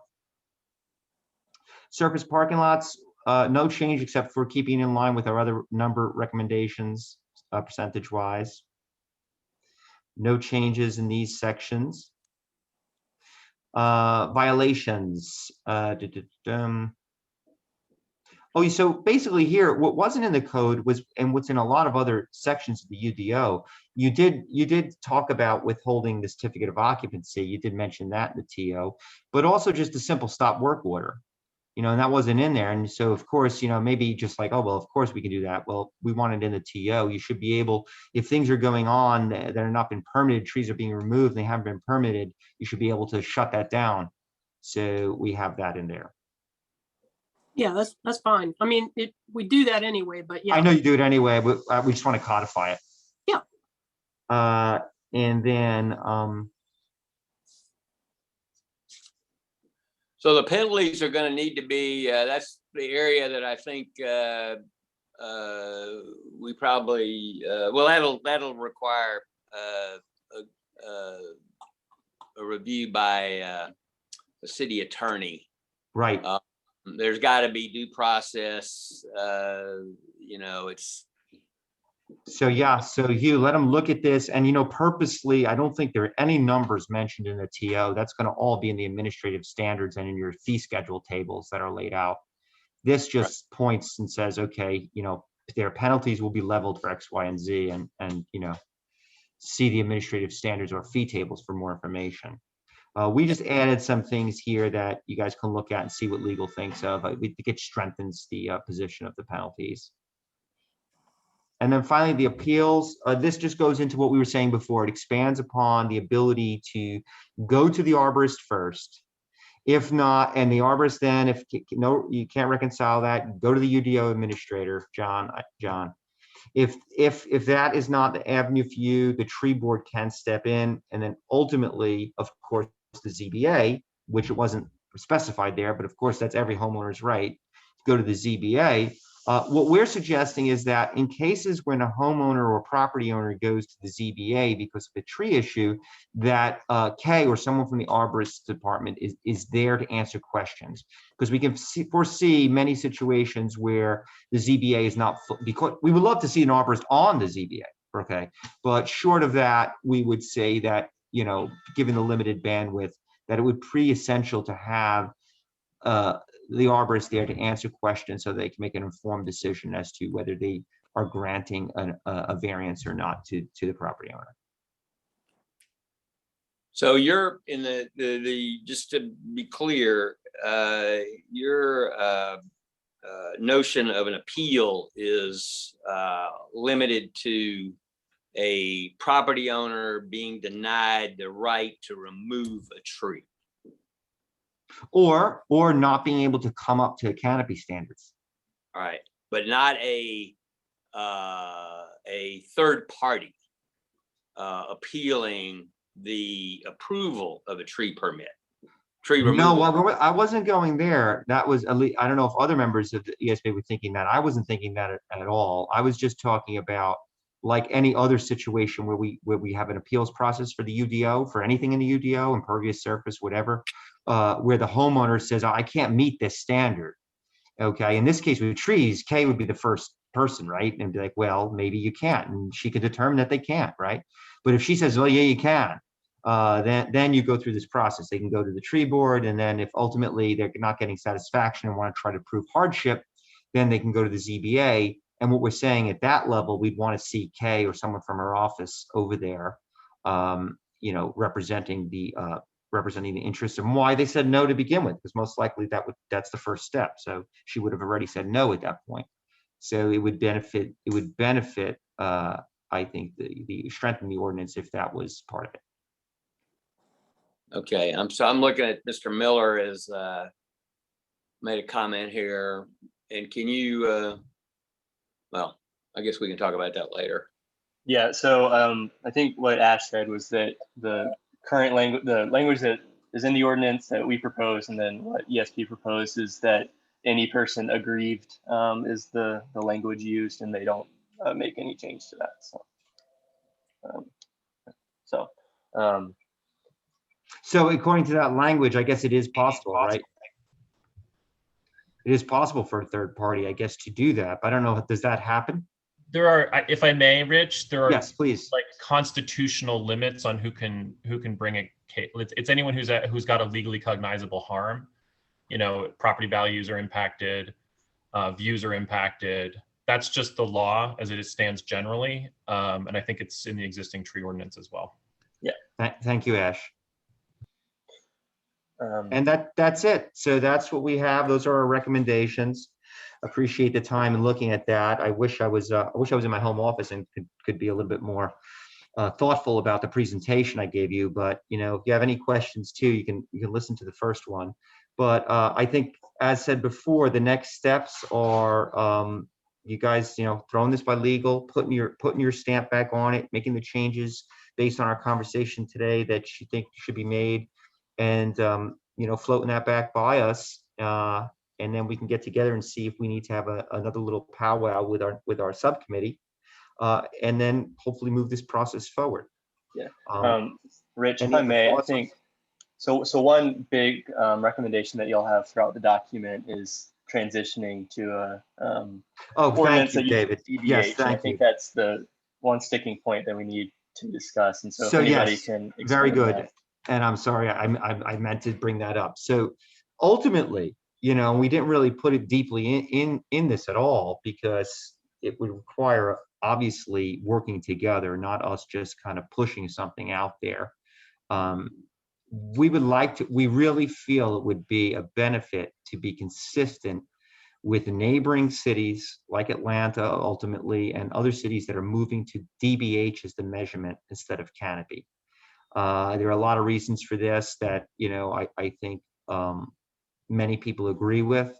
[SPEAKER 3] Surface parking lots, no change except for keeping in line with our other number recommendations, percentage-wise. No changes in these sections. Violations. Oh, so basically here, what wasn't in the code was, and what's in a lot of other sections of the UDO, you did talk about withholding the certificate of occupancy. You did mention that in the TO, but also just a simple stop work order, and that wasn't in there. And so, of course, maybe just like, oh, well, of course we can do that. Well, we want it in the TO. You should be able, if things are going on that are not been permitted, trees are being removed, they haven't been permitted, you should be able to shut that down. So we have that in there.
[SPEAKER 8] Yeah, that's fine. I mean, we do that anyway, but yeah.
[SPEAKER 3] I know you do it anyway, but we just want to codify it.
[SPEAKER 8] Yeah.
[SPEAKER 3] And then,
[SPEAKER 7] so the penalties are going to need to be, that's the area that I think we probably, well, that'll require a review by the city attorney.
[SPEAKER 3] right.
[SPEAKER 7] There's got to be due process. It's.
[SPEAKER 3] So yeah, so you let them look at this, and purposely, I don't think there are any numbers mentioned in the TO. That's going to all be in the administrative standards and in your fee schedule tables that are laid out. This just points and says, okay, their penalties will be leveled for X, Y, and Z, and see the administrative standards or fee tables for more information. We just added some things here that you guys can look at and see what legal thinks of. We think it strengthens the position of the penalties. And then finally, the appeals. This just goes into what we were saying before. It expands upon the ability to go to the arborist first. If not, and the arborist then, if you can't reconcile that, go to the UDO administrator, John. If that is not the avenue for you, the tree board can step in, and then ultimately, of course, the ZBA, which it wasn't specified there, but of course that's every homeowner's right to go to the ZBA. What we're suggesting is that in cases when a homeowner or property owner goes to the ZBA because of a tree issue, that Kay or someone from the arborist department is there to answer questions. Because we can foresee many situations where the ZBA is not, because we would love to see an arborist on the ZBA, okay? But short of that, we would say that, you know, given the limited bandwidth, that it would be essential to have the arborist there to answer questions so they can make an informed decision as to whether they are granting a variance or not to the property owner.
[SPEAKER 7] So you're in the just to be clear, your notion of an appeal is limited to a property owner being denied the right to remove a tree.
[SPEAKER 3] Or not being able to come up to canopy standards.
[SPEAKER 7] All right, but not a third party appealing the approval of a tree permit, tree removal.
[SPEAKER 3] No, I wasn't going there. That was, at least, I don't know if other members of the ESB were thinking that. I wasn't thinking that at all. I was just talking about like any other situation where we have an appeals process for the UDO, for anything in the UDO, impervious surface, whatever, where the homeowner says, oh, I can't meet this standard. Okay, in this case with trees, Kay would be the first person, right? And be like, well, maybe you can't. And she could determine that they can't, right? But if she says, well, yeah, you can, then you go through this process. They can go to the tree board, and then if ultimately they're not getting satisfaction and want to try to prove hardship, then they can go to the ZBA. And what we're saying at that level, we'd want to see Kay or someone from her office over there, you know, representing the interests and why they said no to begin with, because most likely that's the first step. So she would have already said no at that point. So it would benefit. I think the strengthen the ordinance if that was part of it.
[SPEAKER 7] Okay, I'm looking at Mr. Miller has made a comment here, and can you? Well, I guess we can talk about that later.
[SPEAKER 1] Yeah, so I think what Ash said was that the current language, the language that is in the ordinance that we propose, and then what ESP proposed is that any person aggrieved is the language used, and they don't make any change to that.
[SPEAKER 3] So according to that language, I guess it is possible, right? It is possible for a third party, I guess, to do that. But I don't know, does that happen?
[SPEAKER 11] There are, if I may, Rich, there are
[SPEAKER 3] Yes, please.
[SPEAKER 11] like constitutional limits on who can bring a case. It's anyone who's got a legally cognizable harm. You know, property values are impacted, views are impacted. That's just the law as it stands generally, and I think it's in the existing tree ordinance as well.
[SPEAKER 1] Yeah.
[SPEAKER 3] Thank you, Ash. And that's it. So that's what we have. Those are our recommendations. Appreciate the time and looking at that. I wish I was in my home office and could be a little bit more thoughtful about the presentation I gave you. But you know, if you have any questions too, you can listen to the first one. But I think, as said before, the next steps are you guys, you know, throwing this by legal, putting your stamp back on it, making the changes based on our conversation today that you think should be made, and you know, floating that back by us. And then we can get together and see if we need to have another little powwow with our subcommittee, and then hopefully move this process forward.
[SPEAKER 1] Yeah. Rich, if I may, I think so. One big recommendation that you'll have throughout the document is transitioning to a ordinance
[SPEAKER 3] thank you, David. Yes, thank you.
[SPEAKER 1] I think that's the one sticking point that we need to discuss. And so if anybody can explain
[SPEAKER 3] very good.
[SPEAKER 1] that.
[SPEAKER 3] And I'm sorry, I meant to bring that up. So ultimately, you know, we didn't really put it deeply in this at all, because it would require obviously working together, not us just kind of pushing something out there. We really feel it would be a benefit to be consistent with neighboring cities like Atlanta ultimately, and other cities that are moving to DBH as the measurement instead of canopy. There are a lot of reasons for this that, you know, I think many people agree with.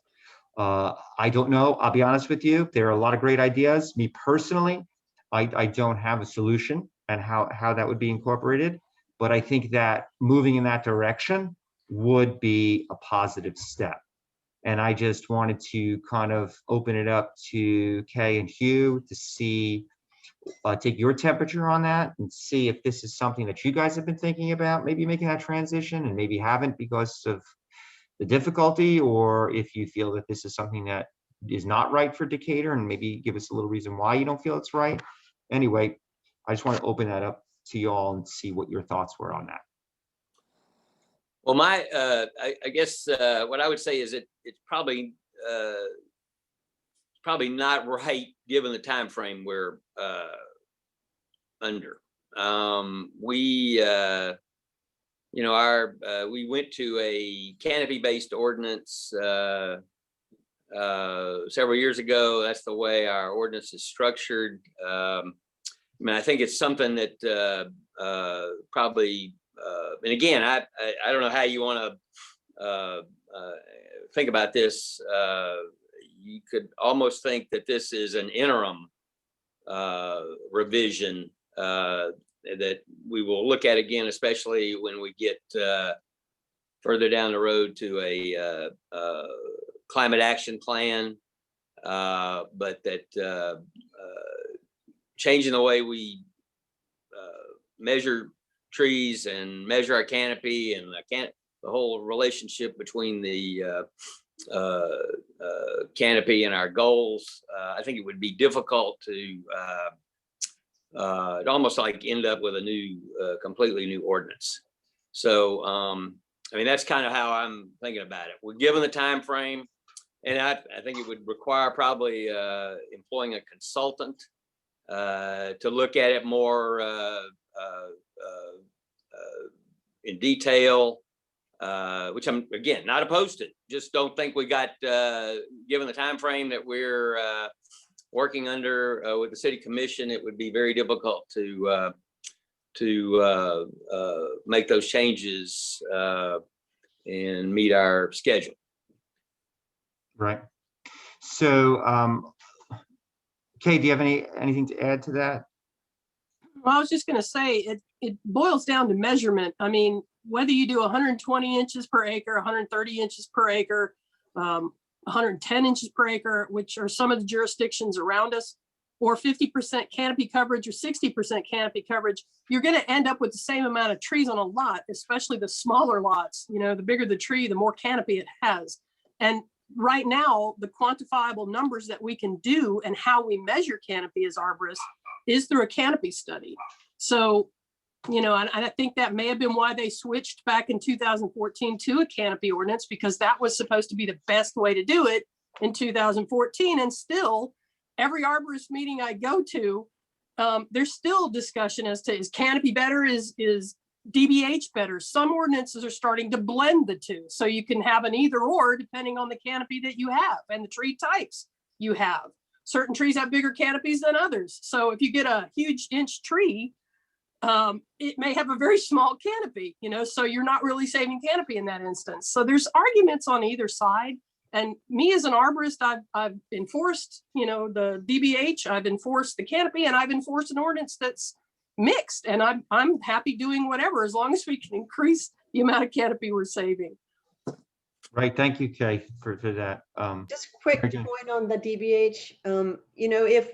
[SPEAKER 3] I don't know, I'll be honest with you, there are a lot of great ideas. Me personally, I don't have a solution and how that would be incorporated, but I think that moving in that direction would be a positive step. And I just wanted to kind of open it up to Kay and Hugh to see, take your temperature on that and see if this is something that you guys have been thinking about, maybe making that transition and maybe haven't because of the difficulty, or if you feel that this is something that is not right for Decatur and maybe give us a little reason why you don't feel it's right. Anyway, I just want to open that up to you all and see what your thoughts were on that.
[SPEAKER 7] Well, I guess what I would say is it's probably not right given the time frame we're under. We went to a canopy-based ordinance several years ago. That's the way our ordinance is structured. I mean, I think it's something that probably, and again, I don't know how you want to think about this. You could almost think that this is an interim revision that we will look at again, especially when we get further down the road to a climate action plan, but that changing the way we measure trees and measure our canopy and the whole relationship between the canopy and our goals, I think it would be difficult to almost like end up with a new, completely new ordinance. So, I mean, that's kind of how I'm thinking about it. We're given the time frame, and I think it would require probably employing a consultant to look at it more in detail, which I'm, again, not opposed to. Just don't think we got, given the time frame that we're working under with the city commission, it would be very difficult to make those changes and meet our schedule.
[SPEAKER 3] Right. So, Kay, do you have anything to add to that?
[SPEAKER 8] Well, I was just going to say it boils down to measurement. I mean, whether you do 120 inches per acre, 130 inches per acre, 110 inches per acre, which are some of the jurisdictions around us, or 50% canopy coverage or 60% canopy coverage, you're going to end up with the same amount of trees on a lot, especially the smaller lots. You know, the bigger the tree, the more canopy it has. And right now, the quantifiable numbers that we can do and how we measure canopy as arborists is through a canopy study. So, you know, and I think that may have been why they switched back in 2014 to a canopy ordinance, because that was supposed to be the best way to do it in 2014. And still, every arborist meeting I go to, there's still discussion as to, is canopy better, is DBH better? Some ordinances are starting to blend the two. So you can have an either or depending on the canopy that you have and the tree types you have. Certain trees have bigger canopies than others. So if you get a huge inch tree, it may have a very small canopy, you know, so you're not really saving canopy in that instance. So there's arguments on either side. And me as an arborist, I've enforced, you know, the DBH, I've enforced the canopy, and I've enforced an ordinance that's mixed. And I'm happy doing whatever, as long as we can increase the amount of canopy we're saving.
[SPEAKER 3] Right. Thank you, Kay, for that.
[SPEAKER 9] Just quick point on the DBH. You know, if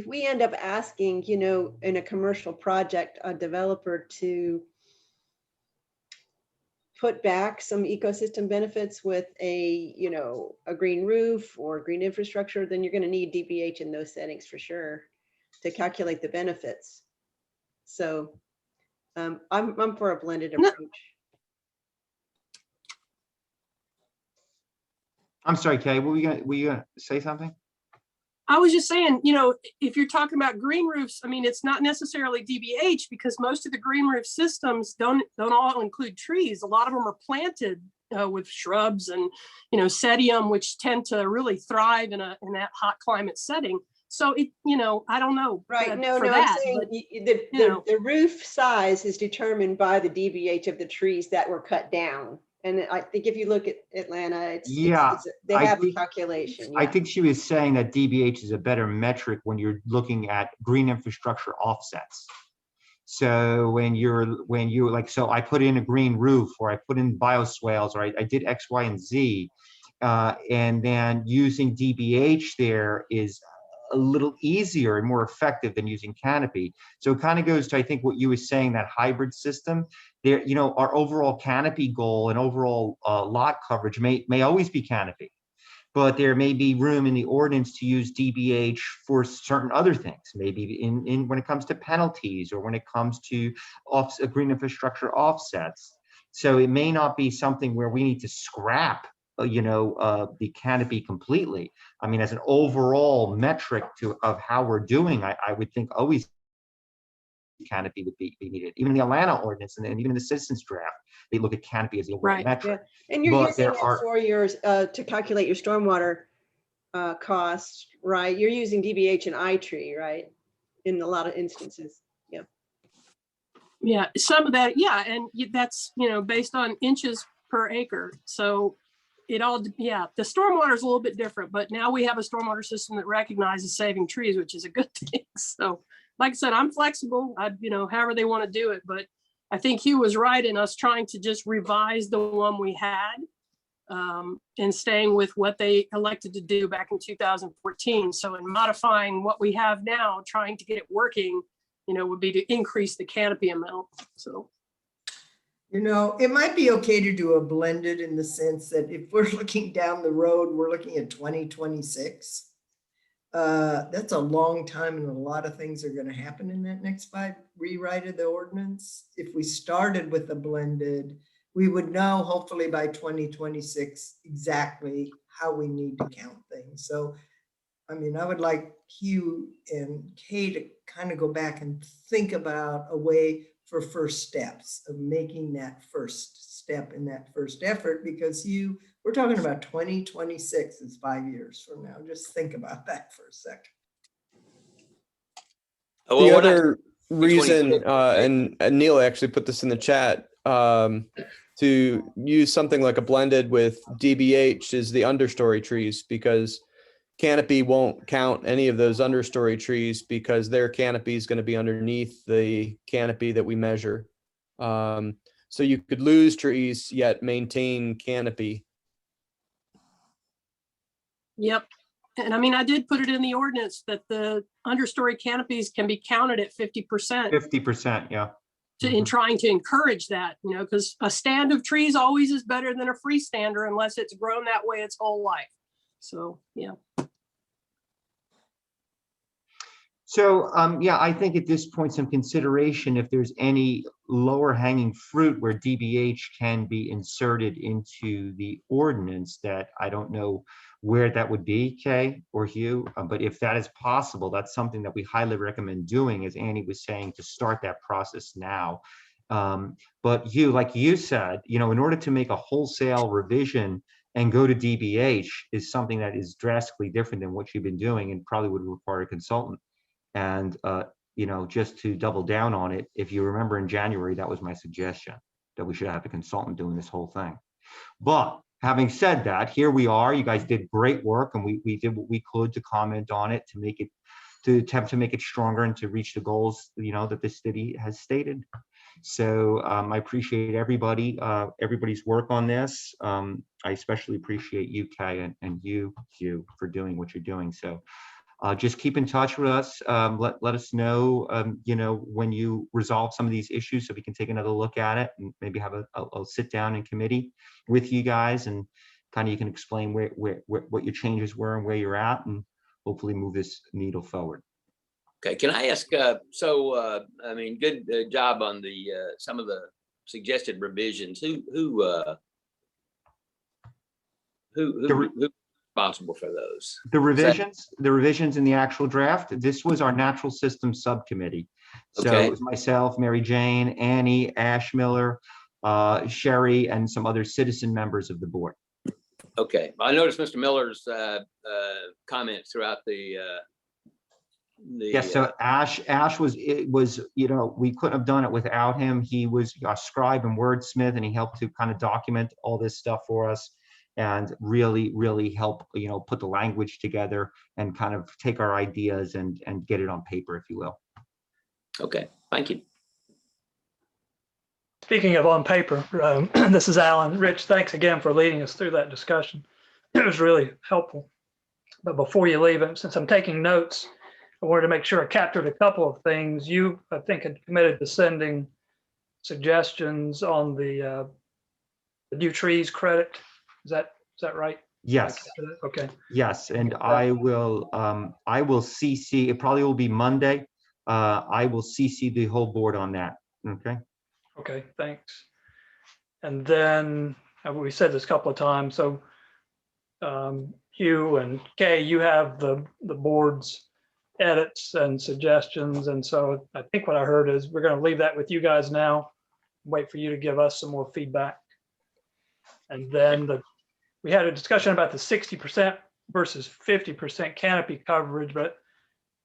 [SPEAKER 9] we end up asking, you know, in a commercial project, a developer to put back some ecosystem benefits with a, you know, a green roof or green infrastructure, then you're going to need DBH in those settings for sure to calculate the benefits. So I'm for a blended approach.
[SPEAKER 3] I'm sorry, Kay, were you gonna say something?
[SPEAKER 8] I was just saying, you know, if you're talking about green roofs, I mean, it's not necessarily DBH, because most of the green roof systems don't all include trees. A lot of them are planted with shrubs and, you know, sedium, which tend to really thrive in that hot climate setting. So it, you know, I don't know.
[SPEAKER 9] Right. No, I'm saying the roof size is determined by the DBH of the trees that were cut down. And I think if you look at Atlanta, they have a calculation. Yeah.
[SPEAKER 3] I think she was saying that DBH is a better metric when you're looking at green infrastructure offsets. So when you like, so I put in a green roof, or I put in bioswales, or I did X, Y, and Z, and then using DBH there is a little easier and more effective than using Canopy. So it kind of goes to, I think, what you were saying, that hybrid system there. You know, our overall Canopy goal and overall lot coverage may always be Canopy, but there may be room in the ordinance to use DBH for certain other things, maybe in when it comes to penalties, or when it comes to green infrastructure offsets. So it may not be something where we need to scrap, the Canopy completely. I mean, as an overall metric of how we're doing, I would think always Canopy would be needed. Even in the Atlanta ordinance, and even in the citizens draft, they look at Canopy as the overall metric.
[SPEAKER 9] And you're
[SPEAKER 3] But
[SPEAKER 9] using
[SPEAKER 3] there
[SPEAKER 9] it
[SPEAKER 3] are
[SPEAKER 9] for your, to calculate your stormwater costs, right? You're using DBH and iTree, right? In a lot of instances. Yeah.
[SPEAKER 8] Yeah, some of that, yeah, and that's, based on inches per acre. So it all, yeah, the stormwater is a little bit different, but now we have a stormwater system that recognizes saving trees, which is a good thing. So like I said, I'm flexible, however they want to do it, but I think Hugh was right in us trying to just revise the one we had, and staying with what they elected to do back in 2014. So in modifying what we have now, trying to get it working, would be to increase the canopy amount. So,
[SPEAKER 2] it might be okay to do a blended, in the sense that if we're looking down the road, we're looking at 2026. That's a long time, and a lot of things are going to happen in that next rewrite of the ordinance. If we started with a blended, we would know hopefully by 2026 exactly how we need to count things. So, I mean, I would like Hugh and Kay to kind of go back and think about a way for first steps of making that first step in that first effort, because we're talking about 2026 is 5 years from now. Just think about that for a second.
[SPEAKER 6] The other reason, and Neil actually put this in the chat, to use something like a blended with DBH is the understory trees, because Canopy won't count any of those understory trees because their canopy is going to be underneath the canopy that we measure. So you could lose trees yet maintain canopy.
[SPEAKER 8] yep. And I mean, I did put it in the ordinance that the understory canopies can be counted at 50%.
[SPEAKER 3] 50%, yeah.
[SPEAKER 8] In trying to encourage that, because a stand of trees always is better than a freestander unless it's grown that way its whole life. So, yeah.
[SPEAKER 3] So, yeah, I think at this point, some consideration, if there's any lower hanging fruit where DBH can be inserted into the ordinance, that I don't know where that would be, Kay or Hugh, but if that is possible, that's something that we highly recommend doing, as Annie was saying, to start that process now. But Hugh, like you said, in order to make a wholesale revision and go to DBH is something that is drastically different than what you've been doing, and probably would require a consultant. And, just to double down on it, if you remember in January, that was my suggestion, that we should have a consultant doing this whole thing. But having said that, here we are. You guys did great work, and we did what we could to comment on it, to attempt to make it stronger and to reach the goals, that the city has stated. So I appreciate everybody's work on this. I especially appreciate you, Kay, and you, Hugh, for doing what you're doing. So just keep in touch with us. Let us know, when you resolve some of these issues, so we can take another look at it and maybe have a sit down in committee with you guys, and kind of you can explain what your changes were and where you're at, and hopefully move this needle forward.
[SPEAKER 7] Okay, can I ask, I mean, good job on the some of the suggested revisions. Who's responsible for those?
[SPEAKER 3] The revisions in the actual draft. This was our natural systems subcommittee. So
[SPEAKER 7] Okay.
[SPEAKER 3] It was myself, Mary Jane, Annie, Ash Miller, Sherry, and some other citizen members of the board.
[SPEAKER 7] Okay, I noticed Mr. Miller's comments throughout the
[SPEAKER 3] Yes, so Ash was, we couldn't have done it without him. He was a scribe and wordsmith, and he helped to kind of document all this stuff for us, and really help, put the language together and kind of take our ideas and get it on paper, if you will.
[SPEAKER 7] Okay, thank you.
[SPEAKER 12] speaking of on paper, this is Alan. Rich, thanks again for leading us through that discussion. It was really helpful. But before you leave, and since I'm taking notes, I wanted to make sure I captured a couple of things. You, I think, had committed to sending suggestions on the new trees credit. Is that right?
[SPEAKER 3] Yes,
[SPEAKER 12] Okay.
[SPEAKER 3] yes, and I will CC, it probably will be Monday. I will CC the whole board on that, okay?
[SPEAKER 12] Okay, thanks. And then we said this a couple of times. So Hugh and Kay, you have the board's edits and suggestions. And so I think what I heard is we're going to leave that with you guys now. Wait for you to give us some more feedback. And then we had a discussion about the 60% versus 50% canopy coverage, but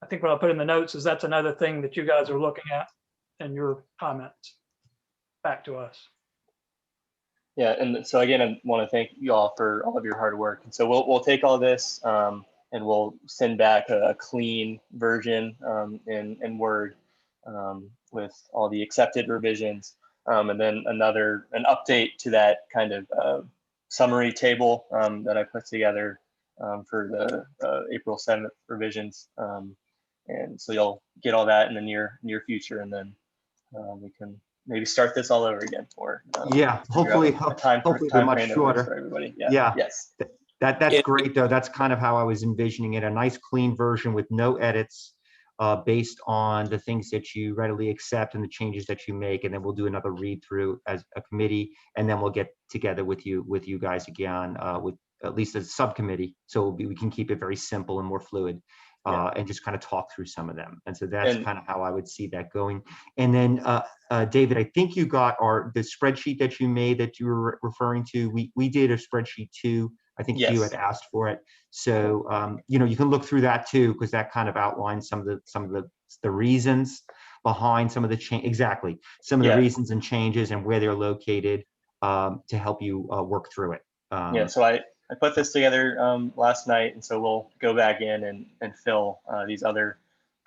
[SPEAKER 12] I think what I'll put in the notes is that's another thing that you guys are looking at in your comments back to us.
[SPEAKER 1] Yeah, and so again, I want to thank you all for all of your hard work. And so we'll take all this and we'll send back a clean version in Word with all the accepted revisions, and then an update to that kind of summary table that I put together for the April 7th revisions. And so you'll get all that in the near future, and then we can maybe start this all over again, or
[SPEAKER 3] yeah, hopefully
[SPEAKER 1] time
[SPEAKER 3] much
[SPEAKER 1] frame that works
[SPEAKER 3] shorter
[SPEAKER 1] for everybody.
[SPEAKER 3] Yeah.
[SPEAKER 1] Yes.
[SPEAKER 3] That's great, though. That's kind of how I was envisioning it, a nice clean version with no edits based on the things that you readily accept and the changes that you make, and then we'll do another read through as a committee, and then we'll get together with you guys again with at least a subcommittee, so we can keep it very simple and more fluid. And just kind of talk through some of them. And so that's kind of how I would see that going. And then, David, I think you got the spreadsheet that you made that you were referring to. We did a spreadsheet too. I think you had asked for it. So, you know, you can look through that too, because that kind of outlines some of the reasons behind some of the some of the reasons and changes and where they're located to help you work through it.
[SPEAKER 1] So I put this together last night, and so we'll go back in and fill these other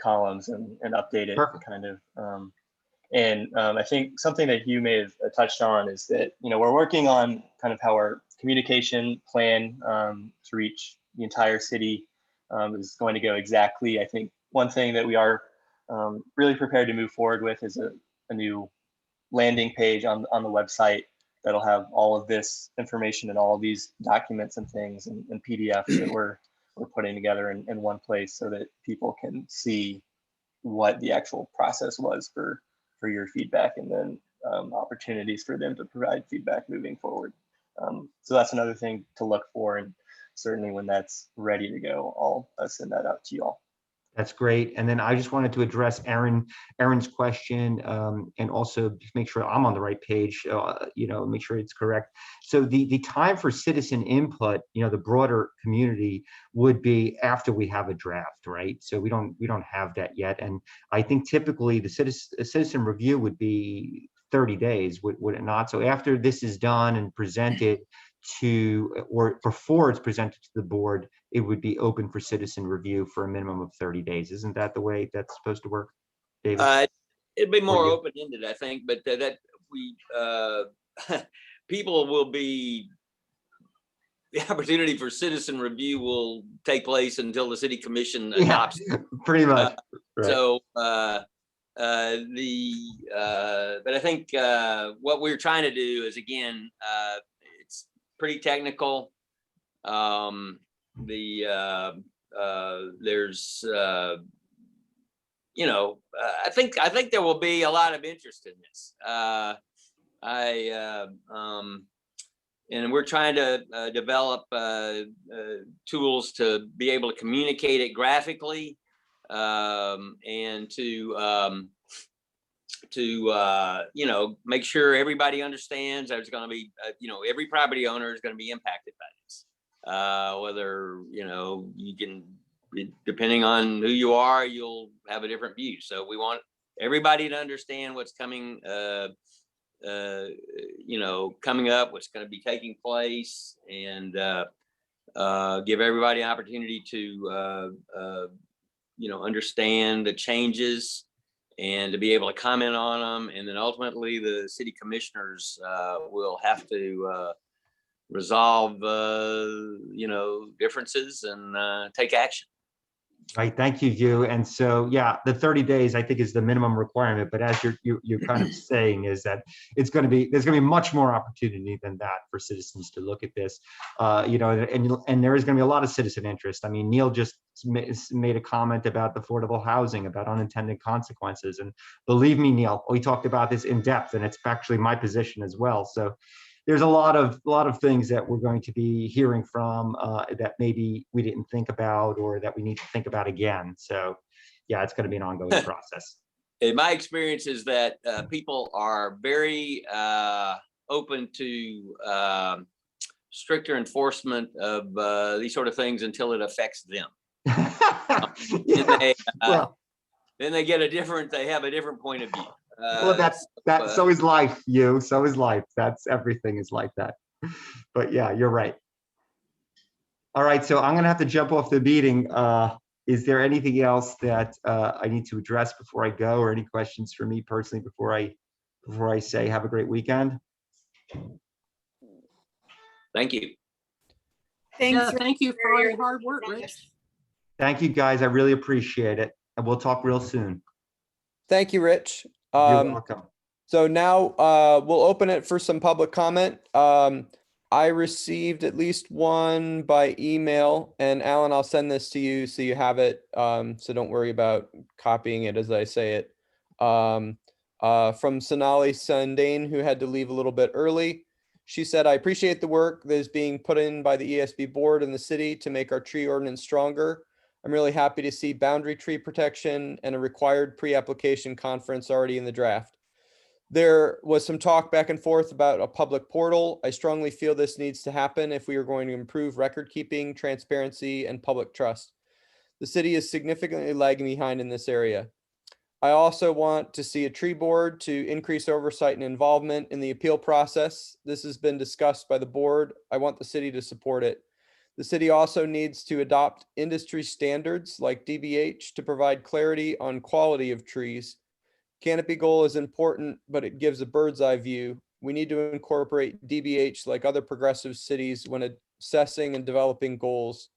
[SPEAKER 1] columns and update it.
[SPEAKER 3] Perfect.
[SPEAKER 1] Kind of. I think something that Hugh may have touched on is that, you know, we're working on kind of how our communication plan to reach the entire city is going to go exactly. I think one thing that we are really prepared to move forward with is a new landing page on the website that'll have all of this information and all of these documents and things and PDFs that we're putting together in one place, so that people can see what the actual process was for your feedback, and then opportunities for them to provide feedback moving forward. So that's another thing to look for, and certainly when that's ready to go, I'll send that out to you all.
[SPEAKER 3] That's great. And then I just wanted to address Aaron's question and also make sure I'm on the right page, you know, make sure it's correct. So the time for citizen input, you know, the broader community would be after we have a draft, right? So we don't have that yet. And I think typically the citizen review would be 30 days, would it not? So after this is done and presented or before it's presented to the board, it would be open for citizen review for a minimum of 30 days. Isn't that the way that's supposed to work, David?
[SPEAKER 7] It'd be more open-ended, I think, but that we people will be, the opportunity for citizen review will take place until the city commission adopts.
[SPEAKER 3] Pretty much. Right.
[SPEAKER 7] So, but I think what we're trying to do is, again, it's pretty technical. There's you know, I think there will be a lot of interest in this. And we're trying to develop tools to be able to communicate it graphically, and to you know, make sure everybody understands there's going to be, you know, every property owner is going to be impacted by this. Whether, you know, you can, depending on who you are, you'll have a different view. So we want everybody to understand what's coming, you know, coming up, what's going to be taking place, and give everybody an opportunity to, you know, understand the changes and to be able to comment on them. And then ultimately the city commissioners will have to resolve, differences and take action.
[SPEAKER 3] Right, thank you, you. And so, yeah, the 30 days I think is the minimum requirement, but as you're kind of saying is that there's going to be much more opportunity than that for citizens to look at this, and there is going to be a lot of citizen interest. I mean, Neil just made a comment about affordable housing, about unintended consequences, and believe me, Neil, we talked about this in depth, and it's actually my position as well. So there's a lot of things that we're going to be hearing from that maybe we didn't think about or that we need to think about again. So yeah, it's going to be an ongoing process.
[SPEAKER 7] In my experience is that people are very open to stricter enforcement of these sort of things until it affects them.
[SPEAKER 3] Yeah.
[SPEAKER 7] Then they have a different point of view.
[SPEAKER 3] Well, so is life, so is life. Everything is like that. But yeah, you're right. All right, so I'm gonna have to jump off the meeting. Is there anything else that I need to address before I go, or any questions for me personally before I say have a great weekend?
[SPEAKER 7] Thank you.
[SPEAKER 8] Yeah, thank you for all your hard work, Rich.
[SPEAKER 3] Thank you, guys. I really appreciate it, and we'll talk real soon.
[SPEAKER 6] Thank you, Rich.
[SPEAKER 3] You're welcome.
[SPEAKER 6] So now we'll open it for some public comment. I received at least one by email, and Alan, I'll send this to you so you have it. So don't worry about copying it as I say it. From Sonali Sandane, who had to leave a little bit early. She said, I appreciate the work that is being put in by the ESB board and the city to make our tree ordinance stronger. I'm really happy to see boundary tree protection and a required pre-application conference already in the draft. There was some talk back and forth about a public portal. I strongly feel this needs to happen if we are going to improve record keeping, transparency, and public trust. The city is significantly lagging behind in this area. I also want to see a tree board to increase oversight and involvement in the appeal process. This has been discussed by the board. I want the city to support it. The city also needs to adopt industry standards like DBH to provide clarity on quality of trees. Canopy goal is important, but it gives a bird's eye view. We need to incorporate DBH like other progressive cities when assessing and developing goals.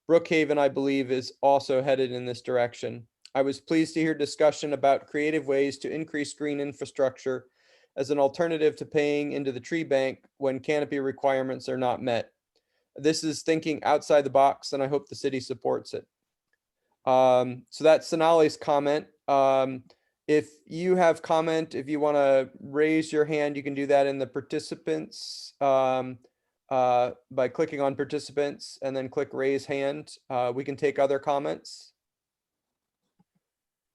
[SPEAKER 6] Brookhaven, I believe, is also headed in this direction. I was pleased to hear discussion about creative ways to increase green infrastructure as an alternative to paying into the tree bank when canopy requirements are not met. This is thinking outside the box, and I hope the city supports it. So that's Sonali's comment. If you have comment, if you want to raise your hand, you can do that in the participants by clicking on participants and then click raise hand. We can take other comments.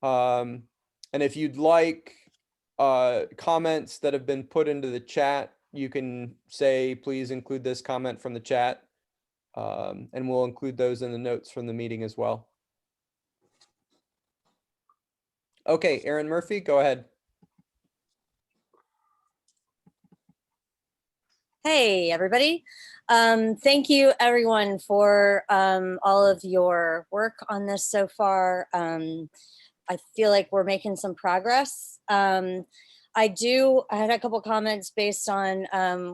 [SPEAKER 6] And if you'd like comments that have been put into the chat, you can say, please include this comment from the chat. And we'll include those in the notes from the meeting as well. Okay, Aaron Murphy, go ahead.
[SPEAKER 13] Hey, everybody. Thank you, everyone, for all of your work on this so far. I feel like we're making some progress. I had a couple comments based on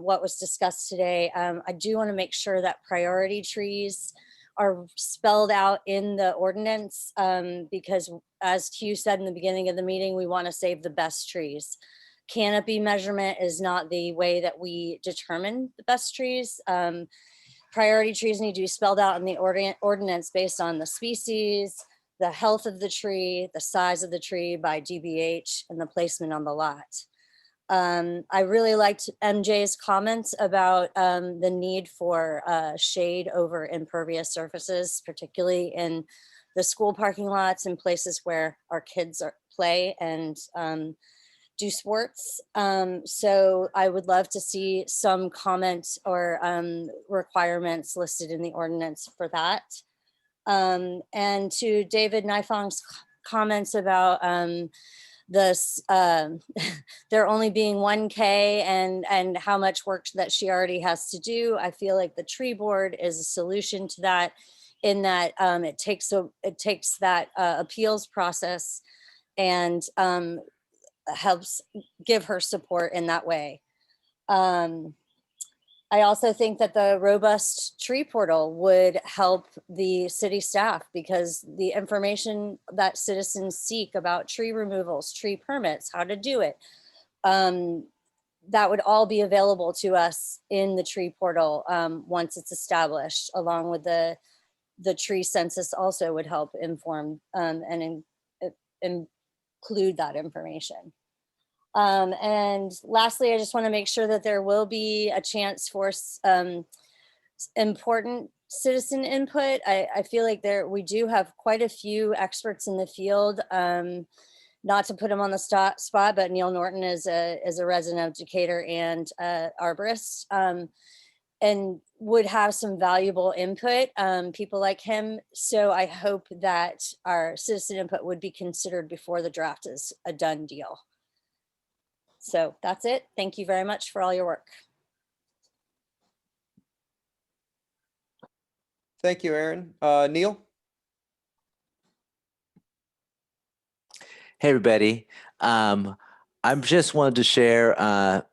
[SPEAKER 13] what was discussed today. I do want to make sure that priority trees are spelled out in the ordinance because, as Hugh said in the beginning of the meeting, we want to save the best trees. Canopy measurement is not the way that we determine the best trees. Priority trees need to be spelled out in the ordinance based on the species, the health of the tree, the size of the tree by DBH, and the placement on the lot. I really liked MJ's comments about the need for shade over impervious surfaces, particularly in the school parking lots and places where our kids play and do sports. So I would love to see some comments or requirements listed in the ordinance for that. And to David Nifong's comments about this, there only being 1K and how much work that she already has to do. I feel like the tree board is a solution to that, in that it takes that appeals process and helps give her support in that way. I also think that the robust tree portal would help the city staff, because the information that citizens seek about tree removals, tree permits, how to do it, that would all be available to us in the tree portal once it's established, along with the tree census also would help inform and include that information. And lastly, I just want to make sure that there will be a chance for important citizen input. I feel like we do have quite a few experts in the field. Not to put him on the spot, but Neil Norton is a resident of Decatur and arborist, and would have some valuable input, people like him. So I hope that our citizen input would be considered before the draft is a done deal. So that's it. Thank you very much for all your work.
[SPEAKER 6] Thank you, Aaron. Neil?
[SPEAKER 14] Hey, everybody. I'm just wanted to share, I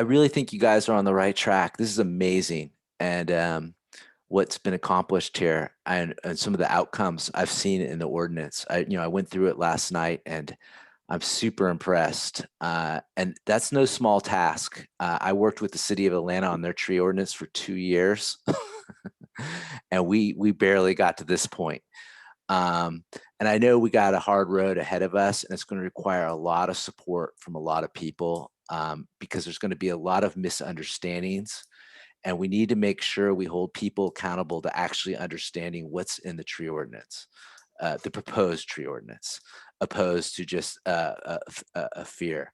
[SPEAKER 14] really think you guys are on the right track. This is amazing. And what's been accomplished here and some of the outcomes I've seen in the ordinance. I went through it last night and I'm super impressed. And that's no small task. I worked with the city of Atlanta on their tree ordinance for 2 years. And we barely got to this point. And I know we got a hard road ahead of us, and it's going to require a lot of support from a lot of people, because there's going to be a lot of misunderstandings, and we need to make sure we hold people accountable to actually understanding what's in the tree ordinance, the proposed tree ordinance, opposed to just a fear.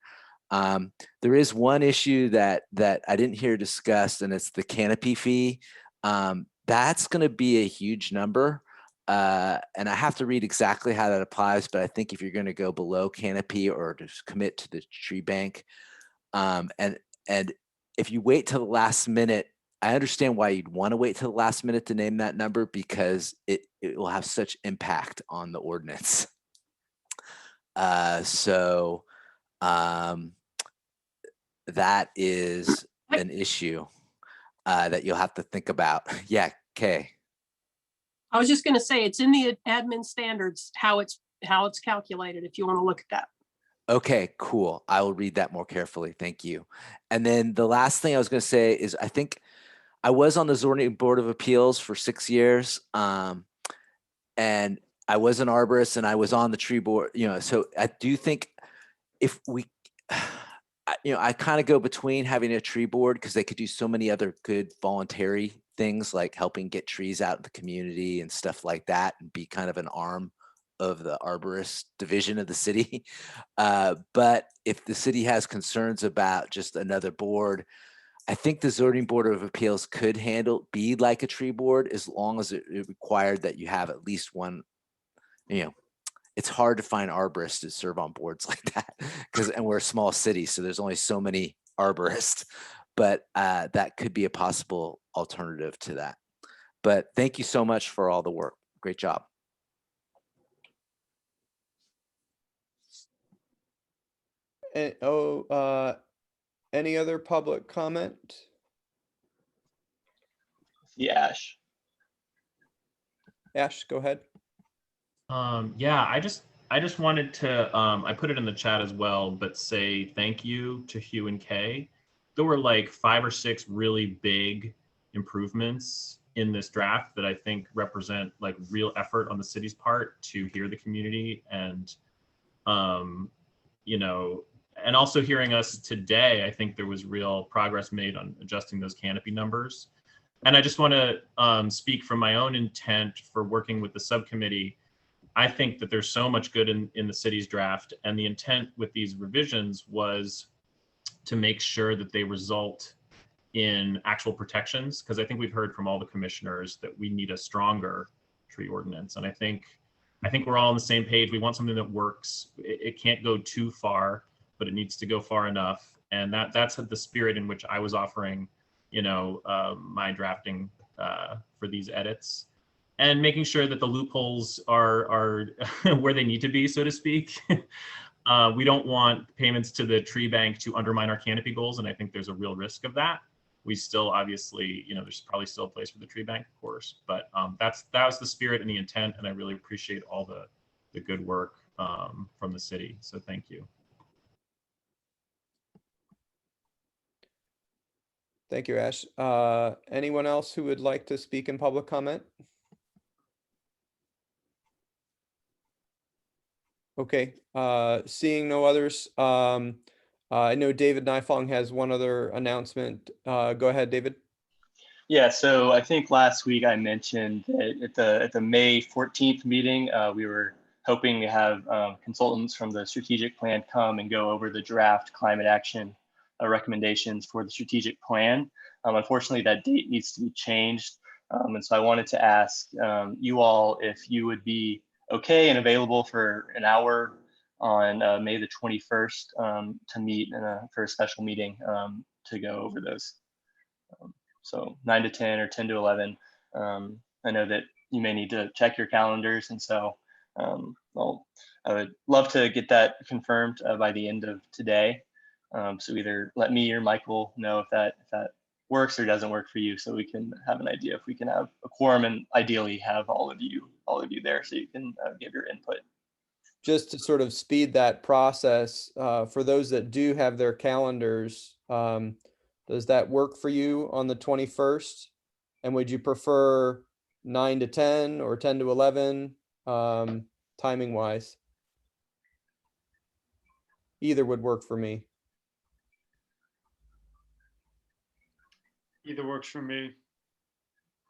[SPEAKER 14] There is one issue that I didn't hear discussed, and it's the canopy fee. That's going to be a huge number. And I have to read exactly how that applies, but I think if you're going to go below canopy or to commit to the tree bank, and if you wait till the last minute, I understand why you'd want to wait till the last minute to name that number, because it will have such impact on the ordinance. So that is an issue that you'll have to think about. Yeah, Kay.
[SPEAKER 8] I was just going to say, it's in the admin standards, how it's calculated, if you want to look at that.
[SPEAKER 14] Okay, cool. I will read that more carefully. Thank you. And then the last thing I was going to say is, I think I was on the zoning board of appeals for 6 years. And I was an arborist and I was on the tree board, so I do think if we, I kind of go between having a tree board, because they could do so many other good voluntary things like helping get trees out in the community and stuff like that, and be kind of an arm of the arborist division of the city. But if the city has concerns about just another board, I think the zoning board of appeals could be like a tree board, as long as it required that you have at least one. It's hard to find arborists to serve on boards like that, and we're a small city, so there's only so many arborists. But that could be a possible alternative to that. But thank you so much for all the work. Great job.
[SPEAKER 6] Any other public comment?
[SPEAKER 1] Yeah, Ash.
[SPEAKER 6] Ash, go ahead.
[SPEAKER 11] Yeah, I just wanted to, I put it in the chat as well, but say thank you to Hugh and Kay. There were like 5 or 6 really big improvements in this draft that I think represent like real effort on the city's part to hear the community, and and also hearing us today, I think there was real progress made on adjusting those canopy numbers. And I just want to speak from my own intent for working with the subcommittee. I think that there's so much good in the city's draft, and the intent with these revisions was to make sure that they result in actual protections, because I think we've heard from all the commissioners that we need a stronger tree ordinance. And I think we're all on the same page. We want something that works. It can't go too far, but it needs to go far enough. And that's the spirit in which I was offering, my drafting for these edits. and making sure that the loopholes are where they need to be, so to speak. We don't want payments to the tree bank to undermine our canopy goals, and I think there's a real risk of that. We still obviously, there's probably still a place for the tree bank, of course, but that was the spirit and the intent, and I really appreciate all the good work from the city. So thank you.
[SPEAKER 6] Thank you, Ash. Anyone else who would like to speak in public comment? Okay, seeing no others, I know David Nifong has one other announcement. Go ahead, David.
[SPEAKER 1] Yeah, so I think last week I mentioned that at the May 14th meeting, we were hoping to have consultants from the strategic plan come and go over the draft climate action recommendations for the strategic plan. Unfortunately, that date needs to be changed. And so I wanted to ask you all if you would be okay and available for an hour on May the 21st to meet for a special meeting to go over those. So 9 to 10 or 10 to 11. I know that you may need to check your calendars, and so I would love to get that confirmed by the end of today. So either let me or Michael know if that works or doesn't work for you, so we can have an idea if we can have a quorum, and ideally have all of you there so you can give your input.
[SPEAKER 6] Just to sort of speed that process, for those that do have their calendars, does that work for you on the 21st? And would you prefer 9 to 10 or 10 to 11, timing wise? Either would work for me.
[SPEAKER 10] Either works for me.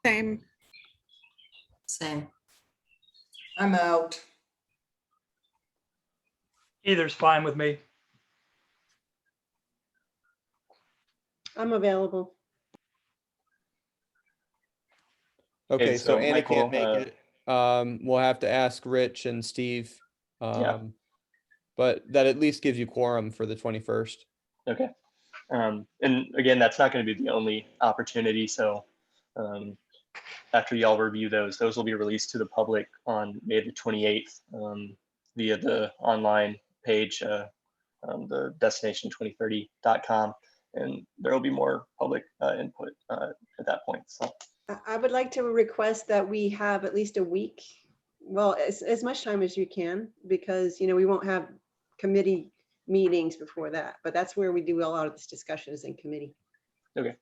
[SPEAKER 5] Same.
[SPEAKER 4] Same.
[SPEAKER 2] I'm out.
[SPEAKER 12] Either's fine with me.
[SPEAKER 9] I'm available.
[SPEAKER 6] Okay, so Anna
[SPEAKER 1] Michael,
[SPEAKER 6] can't make it. We'll have to ask Rich and Steve.
[SPEAKER 1] Yeah.
[SPEAKER 6] But that at least gives you quorum for the 21st.
[SPEAKER 1] Okay. And again, that's not going to be the only opportunity. So after y'all review those will be released to the public on May the 28th via the online page, the destination2030.com. And there will be more public input at that point. So
[SPEAKER 9] I would like to request that we have at least a week, well, as much time as you can, because, we won't have committee meetings before that, but that's where we do a lot of this discussion is in committee.
[SPEAKER 1] okay.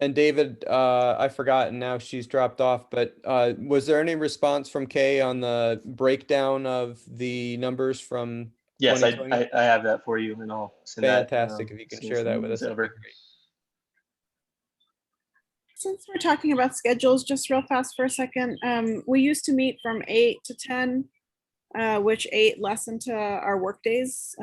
[SPEAKER 6] And David, I forgot, and now she's dropped off, but was there any response from Kay on the breakdown of the numbers from
[SPEAKER 1] Yes,
[SPEAKER 6] 2020?
[SPEAKER 1] I have that for you, and I'll send that.
[SPEAKER 6] Fantastic. If you can share that with us, that'd be great.
[SPEAKER 5] Since we're talking about schedules, just real fast for a second, we used to meet from 8 to 10, which 8 less into our work days.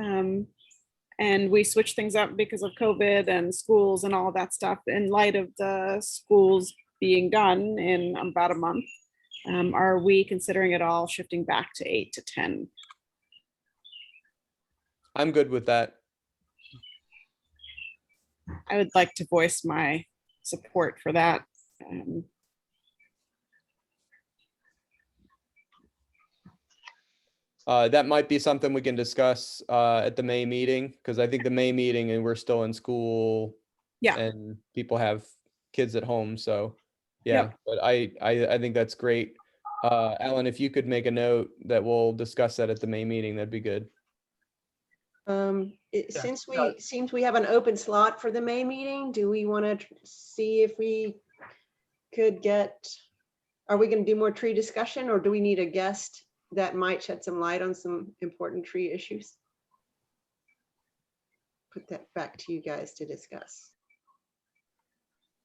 [SPEAKER 5] And we switched things up because of COVID and schools and all of that stuff. In light of the schools being done in about a month, are we considering it all shifting back to 8 to 10?
[SPEAKER 6] I'm good with that.
[SPEAKER 5] I would like to voice my support for that.
[SPEAKER 6] That might be something we can discuss at the May meeting, because I think the May meeting and we're still in school.
[SPEAKER 5] Yeah.
[SPEAKER 6] And people have kids at home, so yeah.
[SPEAKER 5] Yep.
[SPEAKER 6] But I think that's great. Alan, if you could make a note that we'll discuss that at the May meeting, that'd be good.
[SPEAKER 9] Since we have an open slot for the May meeting, do we want to see if we could are we going to do more tree discussion, or do we need a guest that might shed some light on some important tree issues? Put that back to you guys to discuss.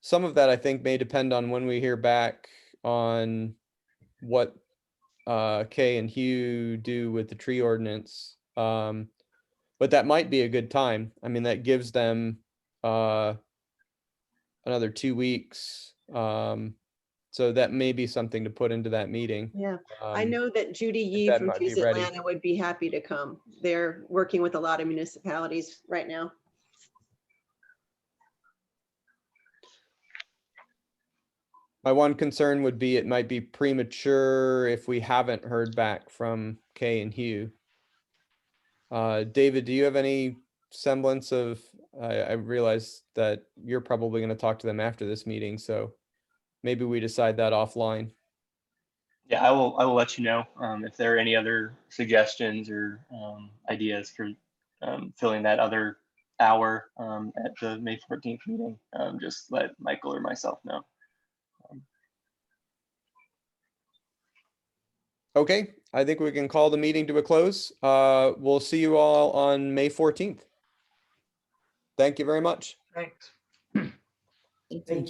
[SPEAKER 6] Some of that I think may depend on when we hear back on what Kay and Hugh do with the tree ordinance. But that might be a good time. I mean, that gives them another 2 weeks. So that may be something to put into that meeting.
[SPEAKER 9] Yeah, I know that Judy Yee from Choose Atlanta would be happy to come. They're working with a lot of municipalities right now.
[SPEAKER 6] My one concern would be it might be premature if we haven't heard back from Kay and Hugh. David, do you have any semblance of, I realize that you're probably going to talk to them after this meeting, so maybe we decide that offline.
[SPEAKER 1] Yeah, I will let you know if there are any other suggestions or ideas for filling that other hour at the May 14th meeting. Just let Michael or myself know.
[SPEAKER 6] Okay, I think we can call the meeting to a close. We'll see you all on May 14th. Thank you very much.
[SPEAKER 12] Thanks.
[SPEAKER 4] Thank you.